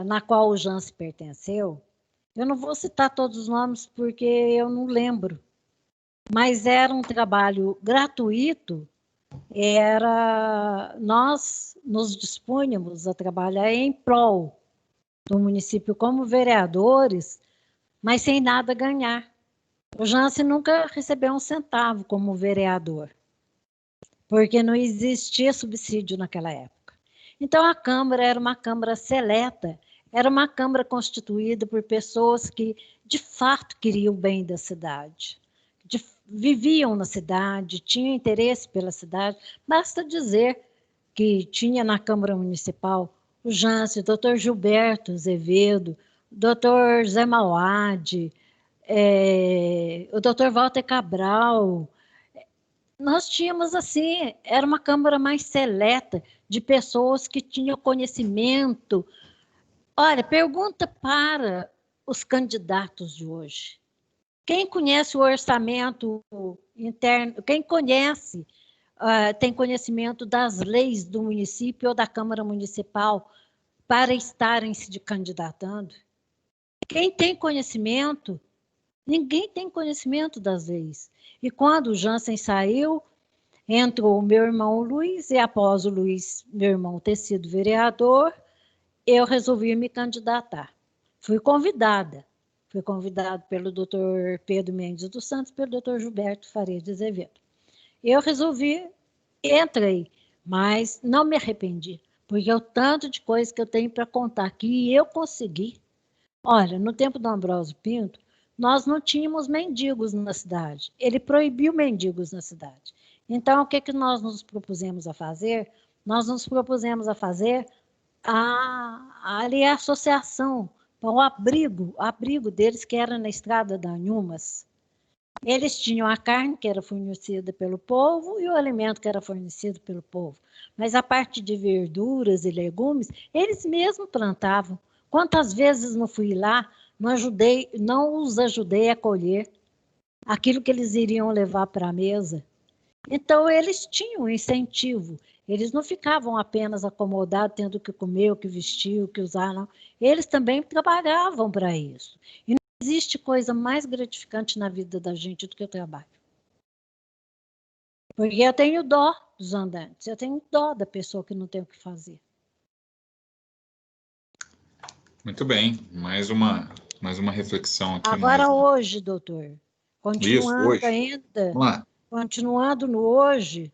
na qual o Jance pertenceu, eu não vou citar todos os nomes porque eu não lembro, mas era um trabalho gratuito, nós nos dispunhamos a trabalhar em prol do município como vereadores, mas sem nada ganhar. O Jance nunca recebeu um centavo como vereador, porque não existia subsídio naquela época. Então, a Câmara era uma Câmara seleta, era uma Câmara constituída por pessoas que, de fato, queriam o bem da cidade, viviam na cidade, tinham interesse pela cidade. Basta dizer que tinha na Câmara Municipal o Jance, o doutor Gilberto Azevedo, o doutor Zé Mauad, o doutor Walter Cabral. Nós tínhamos, assim, era uma Câmara mais seleta, de pessoas que tinham conhecimento. Olha, pergunta para os candidatos de hoje. Quem conhece o orçamento interno, quem conhece, tem conhecimento das leis do município ou da Câmara Municipal para estarem se candidatando? Quem tem conhecimento? Ninguém tem conhecimento das leis. E quando o Jansen saiu, entrou o meu irmão Luiz, e após o Luiz, meu irmão, ter sido vereador, eu resolvi me candidatar. Fui convidada pelo doutor Pedro Mendes dos Santos, pelo doutor Gilberto Faria de Azevedo. Eu resolvi, entrei, mas não me arrependi, porque é o tanto de coisa que eu tenho para contar aqui, e eu consegui. Olha, no tempo do Ambrósio Pinto, nós não tínhamos mendigos na cidade. Ele proibiu mendigos na cidade. Então, o que nós nos propusemos a fazer? Nós nos propusemos a fazer ali a associação para o abrigo deles, que era na estrada da Nhumas. Eles tinham a carne que era fornecida pelo povo e o alimento que era fornecido pelo povo. Mas a parte de verduras e legumes, eles mesmos plantavam. Quantas vezes não fui lá, não os ajudei a colher aquilo que eles iriam levar para a mesa. Então, eles tinham um incentivo. Eles não ficavam apenas acomodados, tendo que comer, o que vestir, o que usar, não. Eles também trabalhavam para isso. E não existe coisa mais gratificante na vida da gente do que o trabalho. Porque eu tenho dó dos andantes, eu tenho dó da pessoa que não tem o que fazer. Muito bem, mais uma reflexão aqui. Agora hoje, doutor, continuando hoje. ainda, Vamos lá. continuando no hoje,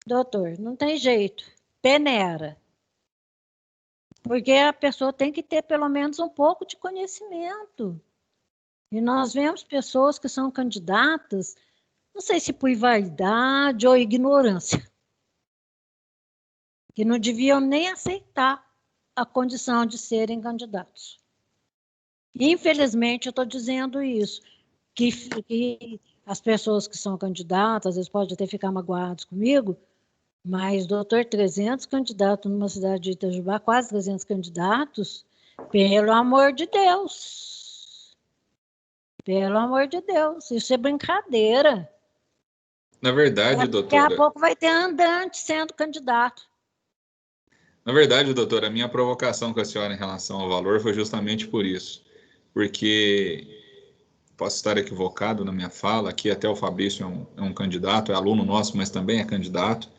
doutor, não tem jeito, peneira. Porque a pessoa tem que ter pelo menos um pouco de conhecimento. E nós vemos pessoas que são candidatas, não sei se por vaidade ou ignorância, que não deviam nem aceitar a condição de serem candidatos. Infelizmente, eu estou dizendo isso, que as pessoas que são candidatas, às vezes podem até ficar magoados comigo, mas, doutor, 300 candidatos numa cidade de Itajubá, quase 300 candidatos, pelo amor de Deus. Pelo amor de Deus, isso é brincadeira. Na verdade, doutora... Daqui a pouco vai ter andante sendo candidato. Na verdade, doutora, a minha provocação com a senhora em relação ao valor foi justamente por isso. Porque posso estar equivocado na minha fala, aqui até o Fabrício é um candidato, é aluno nosso, mas também é candidato.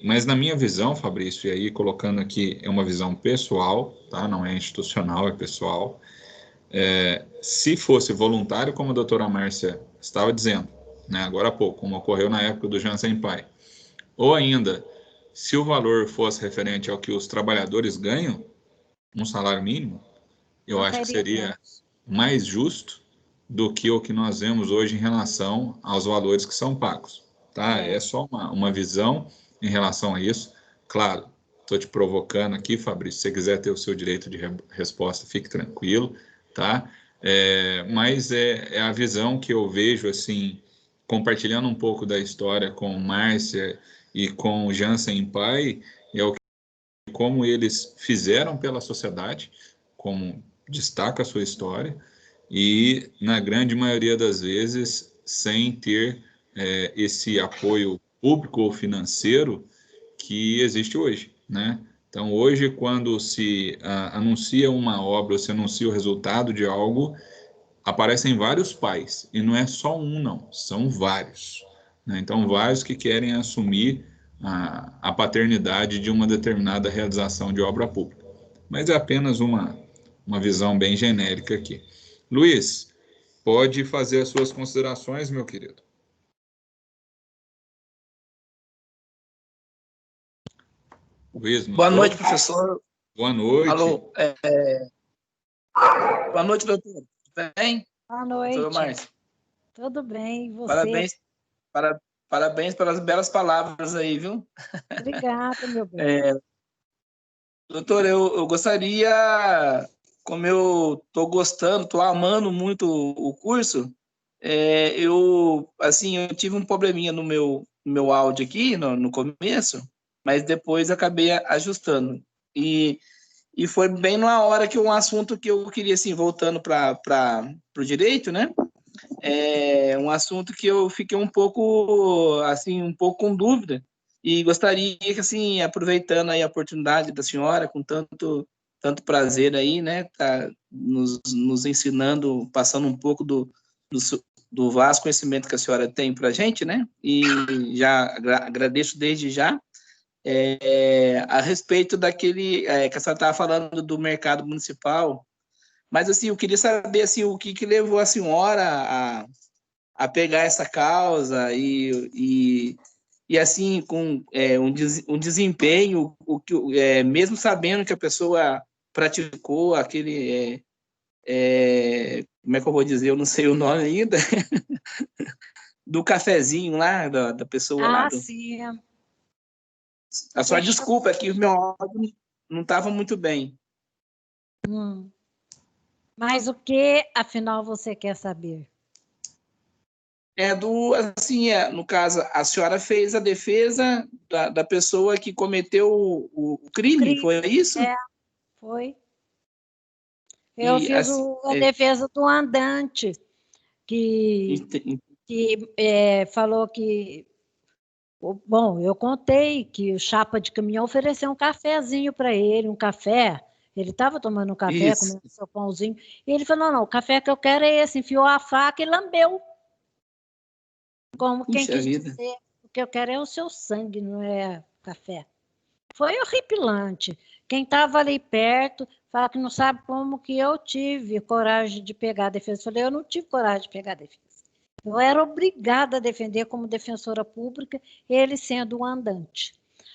Mas na minha visão, Fabrício, e aí colocando aqui, é uma visão pessoal, tá? Não é institucional, é pessoal. Se fosse voluntário, como a doutora Márcia estava dizendo, né, agora há pouco, como ocorreu na época do Jansen Pai, ou ainda, se o valor fosse referente ao que os trabalhadores ganham, um salário mínimo, eu acho que seria mais justo do que o que nós vemos hoje em relação aos valores que são pagos. Tá? É só uma visão em relação a isso. Claro, Estou te provocando aqui, Fabrício. Se você quiser ter o seu direito de resposta, fique tranquilo, tá? Mas é a visão que eu vejo, assim, compartilhando um pouco da história com Márcia e com Jansen Pai, como eles fizeram pela sociedade, como destaca a sua história, e na grande maioria das vezes sem ter esse apoio público ou financeiro que existe hoje, né? Então, hoje, quando se anuncia uma obra, ou se anuncia o resultado de algo, aparecem vários pais, e não é só um, não, são vários, né? Então, vários que querem assumir a paternidade de uma determinada realização de obra pública. Mas é apenas uma visão bem genérica aqui. Luiz, pode fazer as suas considerações, meu querido. Luiz, boa noite, professor. Boa noite. Alô. Boa noite, doutor. Tudo bem? Boa noite. Doutora Márcia. Tudo bem, e você? Parabéns pelas belas palavras aí, viu? Obrigada, meu bem. Doutor, eu gostaria, como eu estou gostando, estou amando muito o curso, eu tive um probleminha no meu áudio aqui, no começo, mas depois acabei ajustando. E foi bem na hora que um assunto que eu queria, assim, voltando para o direito, né? Um assunto que eu fiquei um pouco com dúvida, e gostaria que, assim, aproveitando aí a oportunidade da senhora, com tanto prazer aí, né, tá nos ensinando, passando um pouco do vasto conhecimento que a senhora tem para a gente, né, e já agradeço desde já, a respeito daquele que a senhora estava falando do mercado municipal, mas, assim, eu queria saber, assim, o que levou a senhora a pegar essa causa e assim, com um desempenho, mesmo sabendo que a pessoa praticou aquele, como é que eu vou dizer, eu não sei o nome ainda, do cafezinho lá, da pessoa lá. Sim. A senhora desculpa, é que o meu áudio não estava muito bem. Mas o que, afinal, você quer saber? No caso, a senhora fez a defesa da pessoa que cometeu o crime, foi isso? Foi. Eu fiz a defesa do andante, que falou que... Bom, eu contei que o chapa de caminhão ofereceu um cafezinho para ele, um café. Ele estava tomando um café, comendo seu pãozinho, e ele falou, não, o café que eu quero é esse, enfiou a faca e lambeu. Como quem quis dizer, o que eu quero é o seu sangue, não é café. Foi horripilante. Quem estava ali perto fala que não sabe como que eu tive coragem de pegar a defesa. Eu falei, eu não tive coragem de pegar a defesa. Eu era obrigada a defender como defensora pública, ele sendo um andante.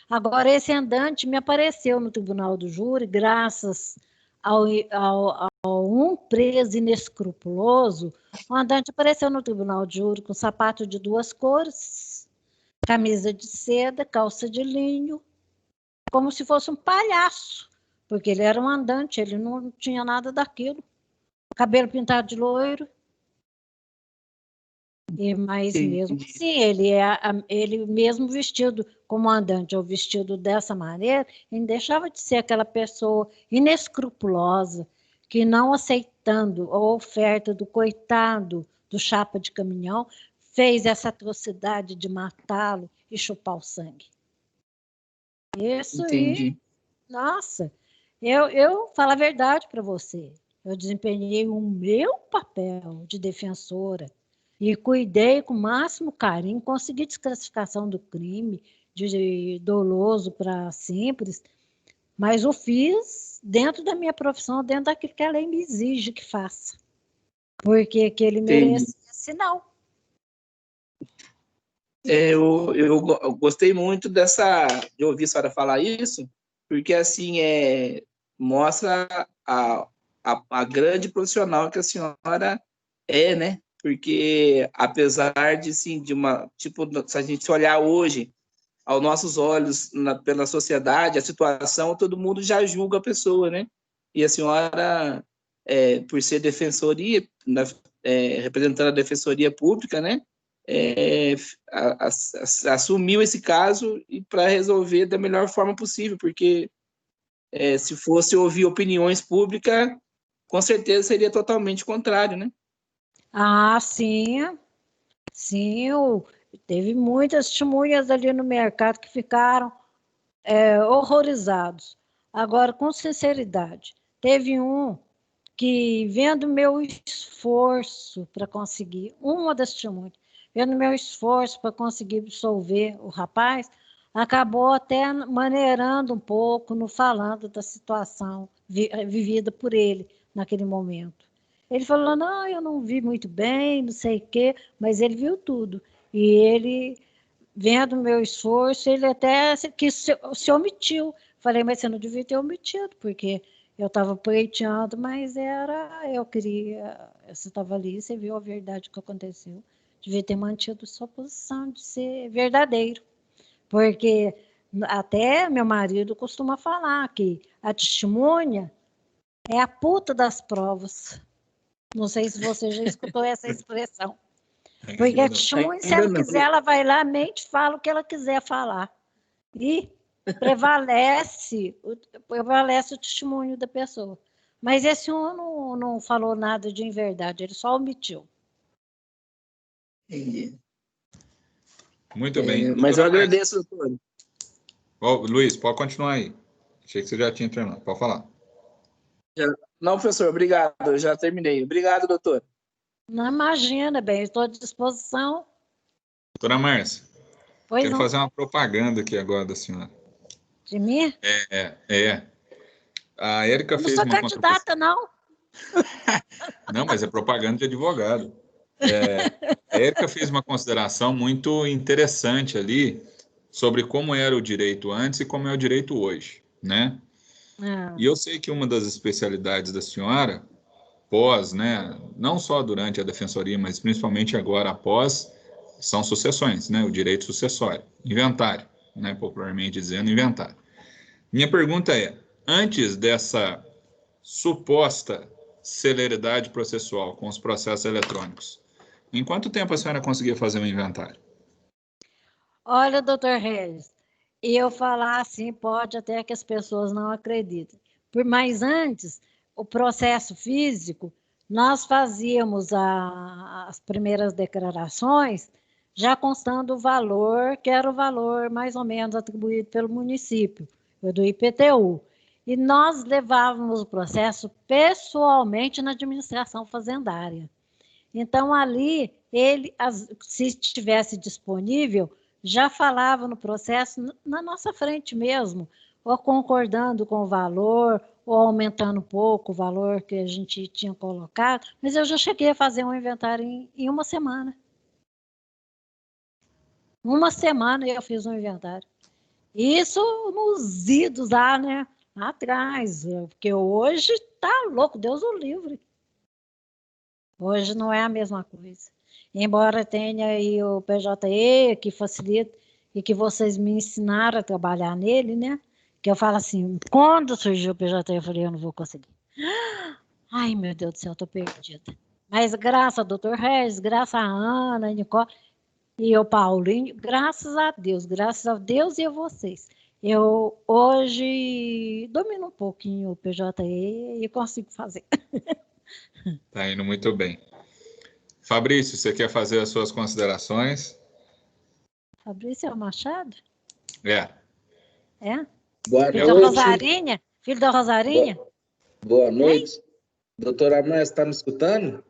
Agora, esse andante me apareceu no tribunal do júri, graças a um preso inescrupuloso. O andante apareceu no tribunal de júri com sapato de 2 cores, camisa de seda, calça de linho, como se fosse um palhaço, porque ele era um andante, ele não tinha nada daquilo. Cabelo pintado de loiro. Mas mesmo assim, ele mesmo vestido como andante, ou vestido dessa maneira, ele deixava de ser aquela pessoa inescrupulosa, que não aceitando a oferta do coitado do chapa de caminhão, fez essa atrocidade de matá-lo e chupar o sangue. Isso aí, nossa, eu falo a verdade para você, eu desempenhei o meu papel de defensora, e cuidei com o máximo carinho, consegui desclassificação do crime, de doloso para simples, mas o fiz dentro da minha profissão, dentro daquilo que a lei me exige que faça. Porque que ele merece sinal. Eu gostei muito de ouvir a senhora falar isso, porque assim mostra a grande profissional que a senhora é, né? Porque apesar de, sim, de uma, tipo, se a gente olhar hoje, aos nossos olhos, pela sociedade, a situação, todo mundo já julga a pessoa, né? E a senhora, por ser defensoria, representando a defensoria pública, né? Assumiu esse caso e para resolver da melhor forma possível, porque se fosse ouvir opiniões públicas, com certeza seria totalmente contrário, né? Ah, sim. Sim, teve muitas testemunhas ali no mercado que ficaram horrorizados. Agora, com sinceridade, teve um que, vendo meu esforço para conseguir, uma das testemunhas, vendo meu esforço para conseguir absolver o rapaz, acabou até maneirando um pouco, no falando da situação vivida por ele naquele momento. Ele falou, não, eu não vi muito bem, não sei o quê, mas ele viu tudo. E ele, vendo o meu esforço, ele até se omitiu. Falei, mas você não devia ter omitido, porque eu estava pleiteando, mas eu queria, você estava ali, você viu a verdade que aconteceu. Devia ter mantido sua posição de ser verdadeiro. Porque até meu marido costuma falar que a testemunha é a puta das provas. Não sei se você já escutou essa expressão. Porque a testemunha, se ela quiser, ela vai lá, mente, fala o que ela quiser falar. E prevalece o testemunho da pessoa. Mas esse um não falou nada de inverdade, ele só omitiu. Entendi. Muito bem. Mas eu agradeço, doutor. Luiz, pode continuar aí. Achei que você já tinha terminado. Pode falar. Não, professor, obrigado. Eu já terminei. Obrigado, doutor. Não imagina, bem, estou à disposição. Doutora Márcia, quero não. fazer uma propaganda aqui agora da senhora. De mim? A Érica fez uma contribuição. Não sou candidata, não. Não, mas é propaganda de advogado. A Érica fez uma consideração muito interessante ali sobre como era o direito antes e como é o direito hoje, né? E eu sei que uma das especialidades da senhora, né, não só durante a defensoria, mas principalmente agora após, são sucessões, né? O direito sucessório, inventário, né? Popularmente dizendo, inventário. Minha pergunta é, antes dessa suposta celeridade processual com os processos eletrônicos, em quanto tempo a senhora conseguia fazer um inventário? Olha, doutor Regis, eu falar assim pode até que as pessoas não acreditem. Mas antes, o processo físico, nós fazíamos as primeiras declarações já constando o valor, que era o valor mais ou menos atribuído pelo município, do IPTU. E nós levávamos o processo pessoalmente na administração fazendária. Então, ali, ele, se estivesse disponível, já falava no processo na nossa frente mesmo, ou concordando com o valor, ou aumentando um pouco o valor que a gente tinha colocado, mas eu já cheguei a fazer um inventário em uma semana. Uma semana eu fiz um inventário. Isso nos idos lá, né? Atrás, porque hoje tá louco, Deus o livre. Hoje não é a mesma coisa. Embora tenha aí o PJE, que facilita, e que vocês me ensinaram a trabalhar nele, né? Que eu falo assim, quando surgiu o PJE, eu falei, eu não vou conseguir. Ai, meu Deus do céu, estou perdida. Mas graças ao doutor Regis, graças a Ana, a Nicole e o Paulinho, graças a Deus e a vocês. Eu hoje domino um pouquinho o PJE e consigo fazer. Está indo muito bem. Fabrício, você quer fazer as suas considerações? Fabrício é o Machado? É? Boa Filho noite. da Rosarinha? Filho da Rosarinha? Boa noite. Doutora Márcia, está me escutando?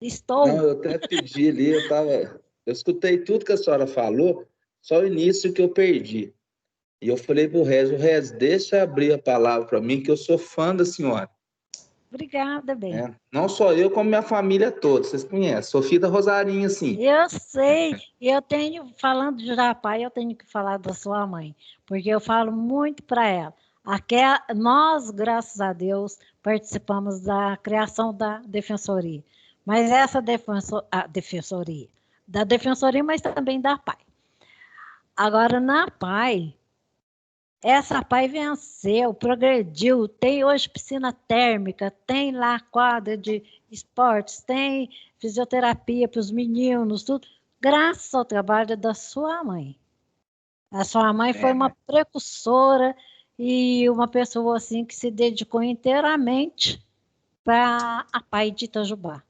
Estou. Não, eu até pedi ali, eu escutei tudo que a senhora falou, só o início que eu perdi. E eu falei para o Regis, deixa eu abrir a palavra para mim, que eu sou fã da senhora. Obrigada, bem. Não só eu, como minha família toda, vocês conhecem. Sou filha da Rosarinha, sim. Eu sei. Falando de Jarapai, eu tenho que falar da sua mãe, porque eu falo muito para ela. Nós, graças a Deus, participamos da criação da defensoria. Mas essa defensoria, mas também da PAI. Agora, na PAI, essa PAI venceu, progrediu, tem hoje piscina térmica, tem lá quadra de esportes, tem fisioterapia para os meninos, tudo, graças ao trabalho da sua mãe. A sua mãe foi uma precursora e uma pessoa assim que se dedicou inteiramente para a PAI de Itajubá.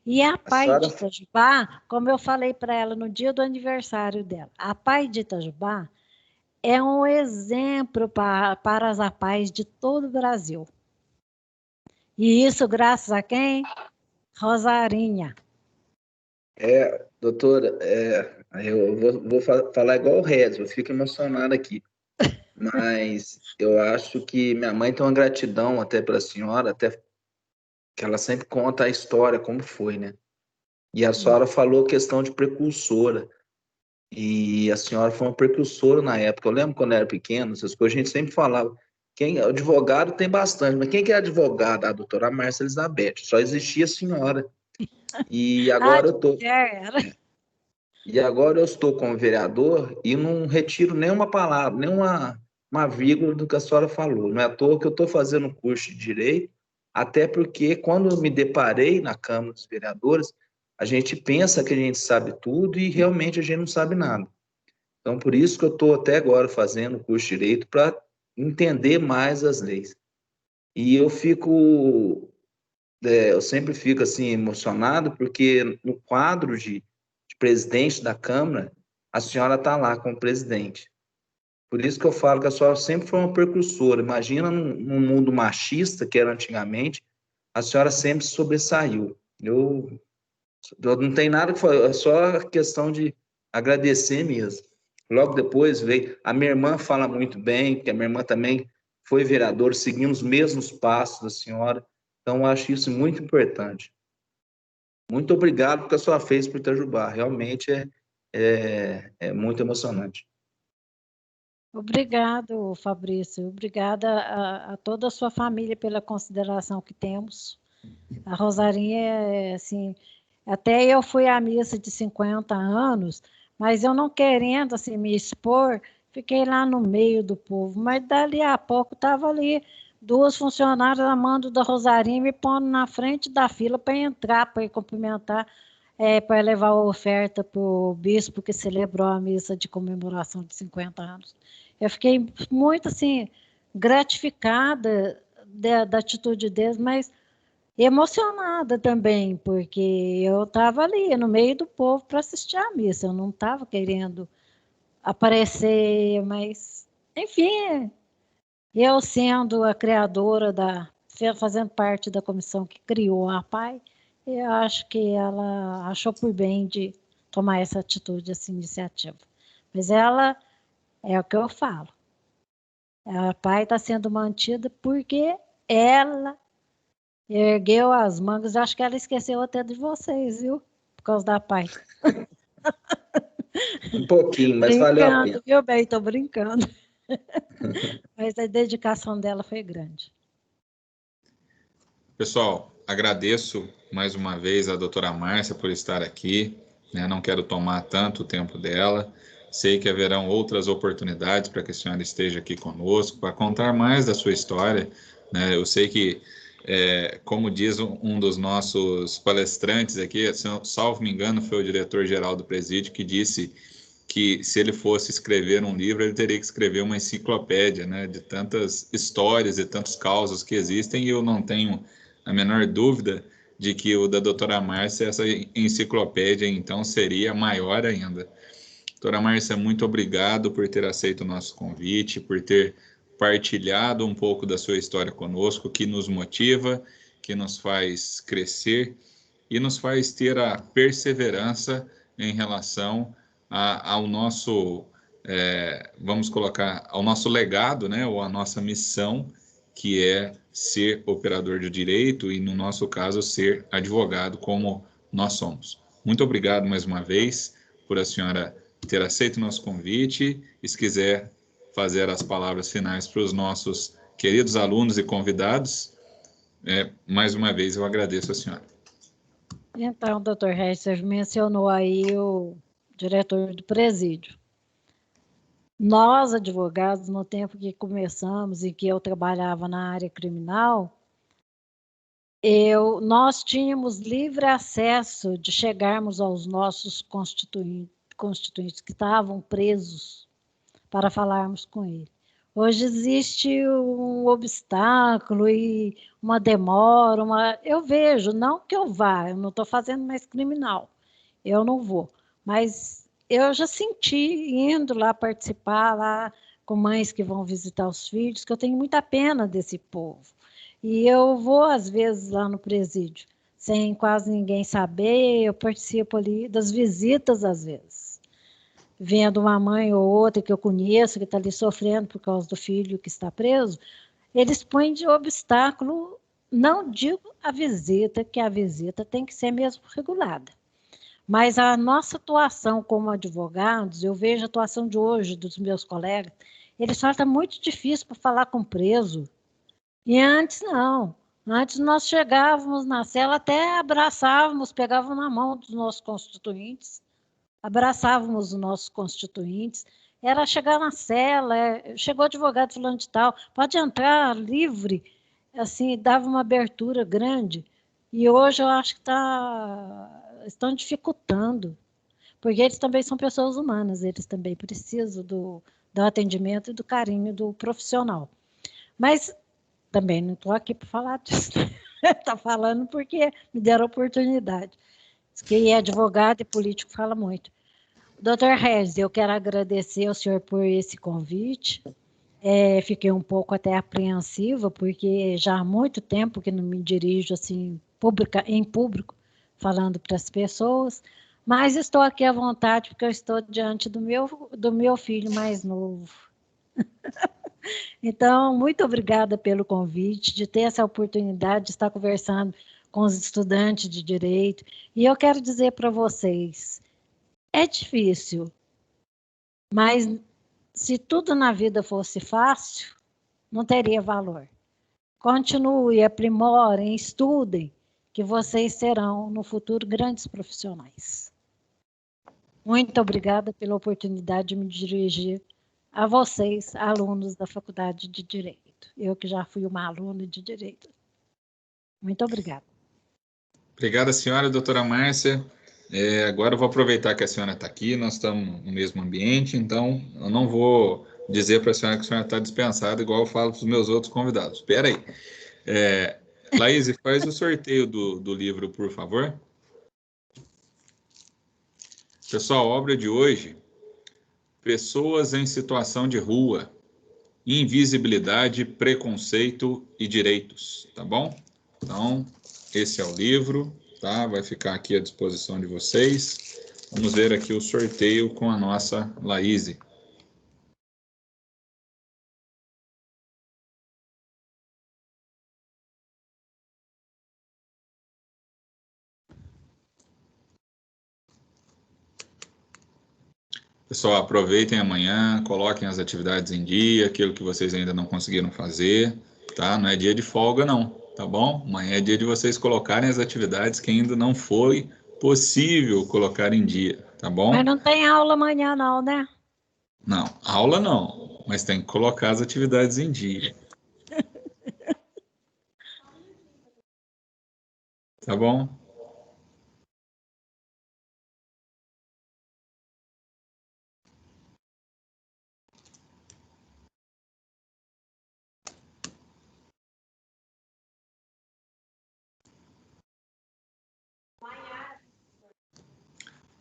E a PAI de Itajubá, como eu falei para ela no dia do aniversário dela, a PAI de Itajubá é um exemplo para as APAIs de todo o Brasil. E isso graças a quem? Rosarinha. Doutora, eu vou falar igual o Rez, eu fico emocionado aqui. Mas eu acho que minha mãe tem uma gratidão até para a senhora, até que ela sempre conta a história, como foi, né? E a senhora falou questão de precursora. E a senhora foi uma precursora na época. Eu lembro quando eu era pequeno, essas coisas, a gente sempre falava. Advogado tem bastante, mas quem que é advogada? A doutora Márcia Elizabeth. Só existia a senhora. E agora eu estou como vereador e não retiro nenhuma palavra, uma vírgula do que a senhora falou. Não é à toa que eu estou fazendo curso de Direito, até porque quando eu me deparei na Câmara dos Vereadores, a gente pensa que a gente sabe tudo e realmente a gente não sabe nada. Então, por isso que eu estou até agora fazendo o curso de Direito para entender mais as leis. E eu sempre fico assim emocionado porque no quadro de presidente da Câmara, a senhora está lá como presidente. Por isso que eu falo que a senhora sempre foi uma precursora. Imagina num mundo machista que era antigamente, a senhora sempre sobressaiu. Eu não tenho nada que falar, é só questão de agradecer mesmo. Logo depois veio, a minha irmã fala muito bem, porque a minha irmã também foi vereadora, seguindo os mesmos passos da senhora. Então, eu acho isso muito importante. Muito obrigado por que a senhora fez por Itajubá. Realmente é muito emocionante. Obrigado, Fabrício. Obrigada a toda a sua família pela consideração que temos. A Rosarinha, assim, até eu fui à missa de 50 anos, mas eu não querendo assim, me expor, fiquei lá no meio do povo. Mas dali a pouco estava ali 2 funcionárias a mando da Rosarinha me pondo na frente da fila para entrar, para ir cumprimentar, para levar a oferta para o bispo que celebrou a missa de comemoração de 50 anos. Eu fiquei muito assim, gratificada da atitude deles, mas emocionada também, porque eu estava ali no meio do povo para assistir a missa, eu não estava querendo aparecer, mas, enfim, eu sendo a criadora, fazendo parte da comissão que criou a PAI, eu acho que ela achou por bem de tomar essa atitude, essa iniciativa. Mas ela, é o que eu falo, a PAI está sendo mantida porque ela ergueu as mangas, acho que ela esqueceu até de vocês, viu? Por causa da PAI. Um pouquinho, mas valeu a pena. Viu, bem? Estou brincando. Mas a dedicação dela foi grande. Pessoal, agradeço mais uma vez a doutora Márcia por estar aqui, né? Não quero tomar tanto tempo dela. Sei que haverão outras oportunidades para que a senhora esteja aqui conosco, para contar mais da sua história, né? Eu sei que, como diz um dos nossos palestrantes aqui, salvo me engano, foi o diretor-geral do presídio que disse que se ele fosse escrever um livro, ele teria que escrever uma enciclopédia, né, de tantas histórias e tantos causos que existem, e eu não tenho a menor dúvida de que o da doutora Márcia, essa enciclopédia, então, seria maior ainda. Doutora Márcia, muito obrigado por ter aceito o nosso convite, por ter partilhado um pouco da sua história conosco, que nos motiva, que nos faz crescer e nos faz ter a perseverança em relação ao nosso, vamos colocar, ao nosso legado, né, ou a nossa missão, que é ser operador de direito e, no nosso caso, ser advogado como nós somos. Muito obrigado mais uma vez por a senhora ter aceito o nosso convite e, se quiser fazer as palavras finais para os nossos queridos alunos e convidados, mais uma vez eu agradeço a senhora. Então, doutor Reis, você mencionou aí o diretor do presídio. Nós, advogados, no tempo que começamos e que eu trabalhava na área criminal, nós tínhamos livre acesso de chegarmos aos nossos constituintes que estavam presos para falarmos com ele. Hoje existe um obstáculo e uma demora, eu vejo, não que eu vá, eu não estou fazendo mais criminal, eu não vou, mas eu já senti, indo lá participar, lá com mães que vão visitar os filhos, que eu tenho muita pena desse povo. E eu vou, às vezes, lá no presídio, sem quase ninguém saber, eu participo ali das visitas, às vezes. Vendo uma mãe ou outra que eu conheço, que está ali sofrendo por causa do filho que está preso, eles põem de obstáculo, não digo a visita, que a visita tem que ser mesmo regulada. Mas a nossa atuação como advogados, eu vejo a atuação de hoje dos meus colegas, eles falam que está muito difícil para falar com preso. E antes não. Antes nós chegávamos na cela, até abraçávamos, pegávamos na mão dos nossos constituintes, abraçávamos os nossos constituintes, era chegar na cela, chegou advogado fulano de tal, pode entrar livre, assim, dava uma abertura grande. E hoje eu acho que estão dificultando, porque eles também são pessoas humanas, eles também precisam do atendimento e do carinho do profissional. Mas também não estou aqui para falar disso, está falando porque me deram oportunidade. Quem é advogado e político fala muito. Doutor Regis, eu quero agradecer ao senhor por esse convite. Fiquei um pouco até apreensiva, porque já há muito tempo que não me dirijo assim, em público, falando para as pessoas, mas estou aqui à vontade, porque eu estou diante do meu filho mais novo. Então, muito obrigada pelo convite, de ter essa oportunidade de estar conversando com os estudantes de direito. E eu quero dizer para vocês, é difícil, mas se tudo na vida fosse fácil, não teria valor. Continue, aprimorem, estudem, que vocês serão, no futuro, grandes profissionais. Muito obrigada pela oportunidade de me dirigir a vocês, alunos da Faculdade de Direito. Eu que já fui uma aluna de Direito. Muito obrigada. Obrigada, senhora, doutora Márcia. Agora eu vou aproveitar que a senhora está aqui, nós estamos no mesmo ambiente, então eu não vou dizer para a senhora que a senhora está dispensada, igual eu falo para os meus outros convidados. Espera aí. Laís, faz o sorteio do livro, por favor. Pessoal, a obra de hoje, Pessoas em Situação de Rua, Invisibilidade, Preconceito e Direitos, tá bom? Então, esse é o livro, tá? Vai ficar aqui à disposição de vocês. Vamos ver aqui o sorteio com a nossa Laís. Pessoal, aproveitem amanhã, coloquem as atividades em dia, aquilo que vocês ainda não conseguiram fazer, tá? Não é dia de folga, não, tá bom? Amanhã é dia de vocês colocarem as atividades que ainda não foi possível colocar em dia, tá bom? Mas não tem aula amanhã, não, né? Não, aula não, mas tem que colocar as atividades em dia. Tá bom?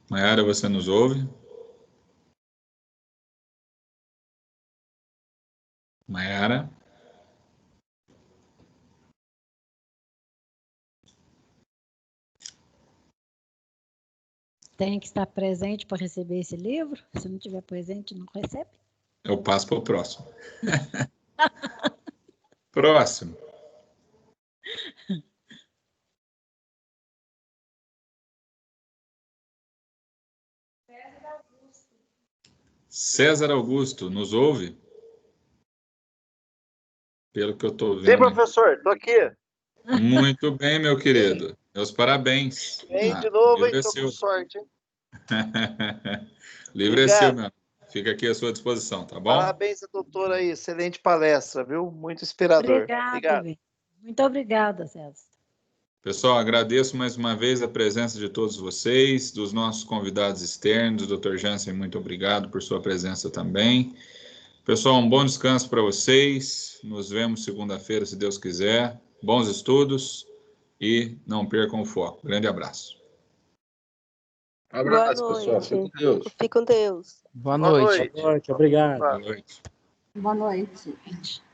Maiara, você nos ouve? Maiara? Tem que estar presente para receber esse livro. Se não estiver presente, não recebe. Eu passo para o próximo. Próximo. César Augusto, nos ouve? Pelo que eu estou vendo. Sim, professor, estou aqui. Muito bem, meu querido. Meus parabéns. Bem, de novo, hein? Livro é Estou seu. com sorte, hein? Livro é seu, meu. Fica aqui à sua disposição, tá bom? Parabéns, doutora, aí. Excelente palestra, viu? Muito inspirador. Obrigada, Vitor. Muito obrigada, César. Pessoal, agradeço mais uma vez a presença de todos vocês, dos nossos convidados externos. Dr. Jansen, muito obrigado por sua presença também. Pessoal, um bom descanso para vocês. Nos vemos segunda-feira, se Deus quiser. Bons estudos e não percam o foco. Grande abraço. Um abraço, pessoal. Fique com Deus. Fique com Deus. Boa noite. Boa noite. Obrigado. Boa noite. Boa noite, gente.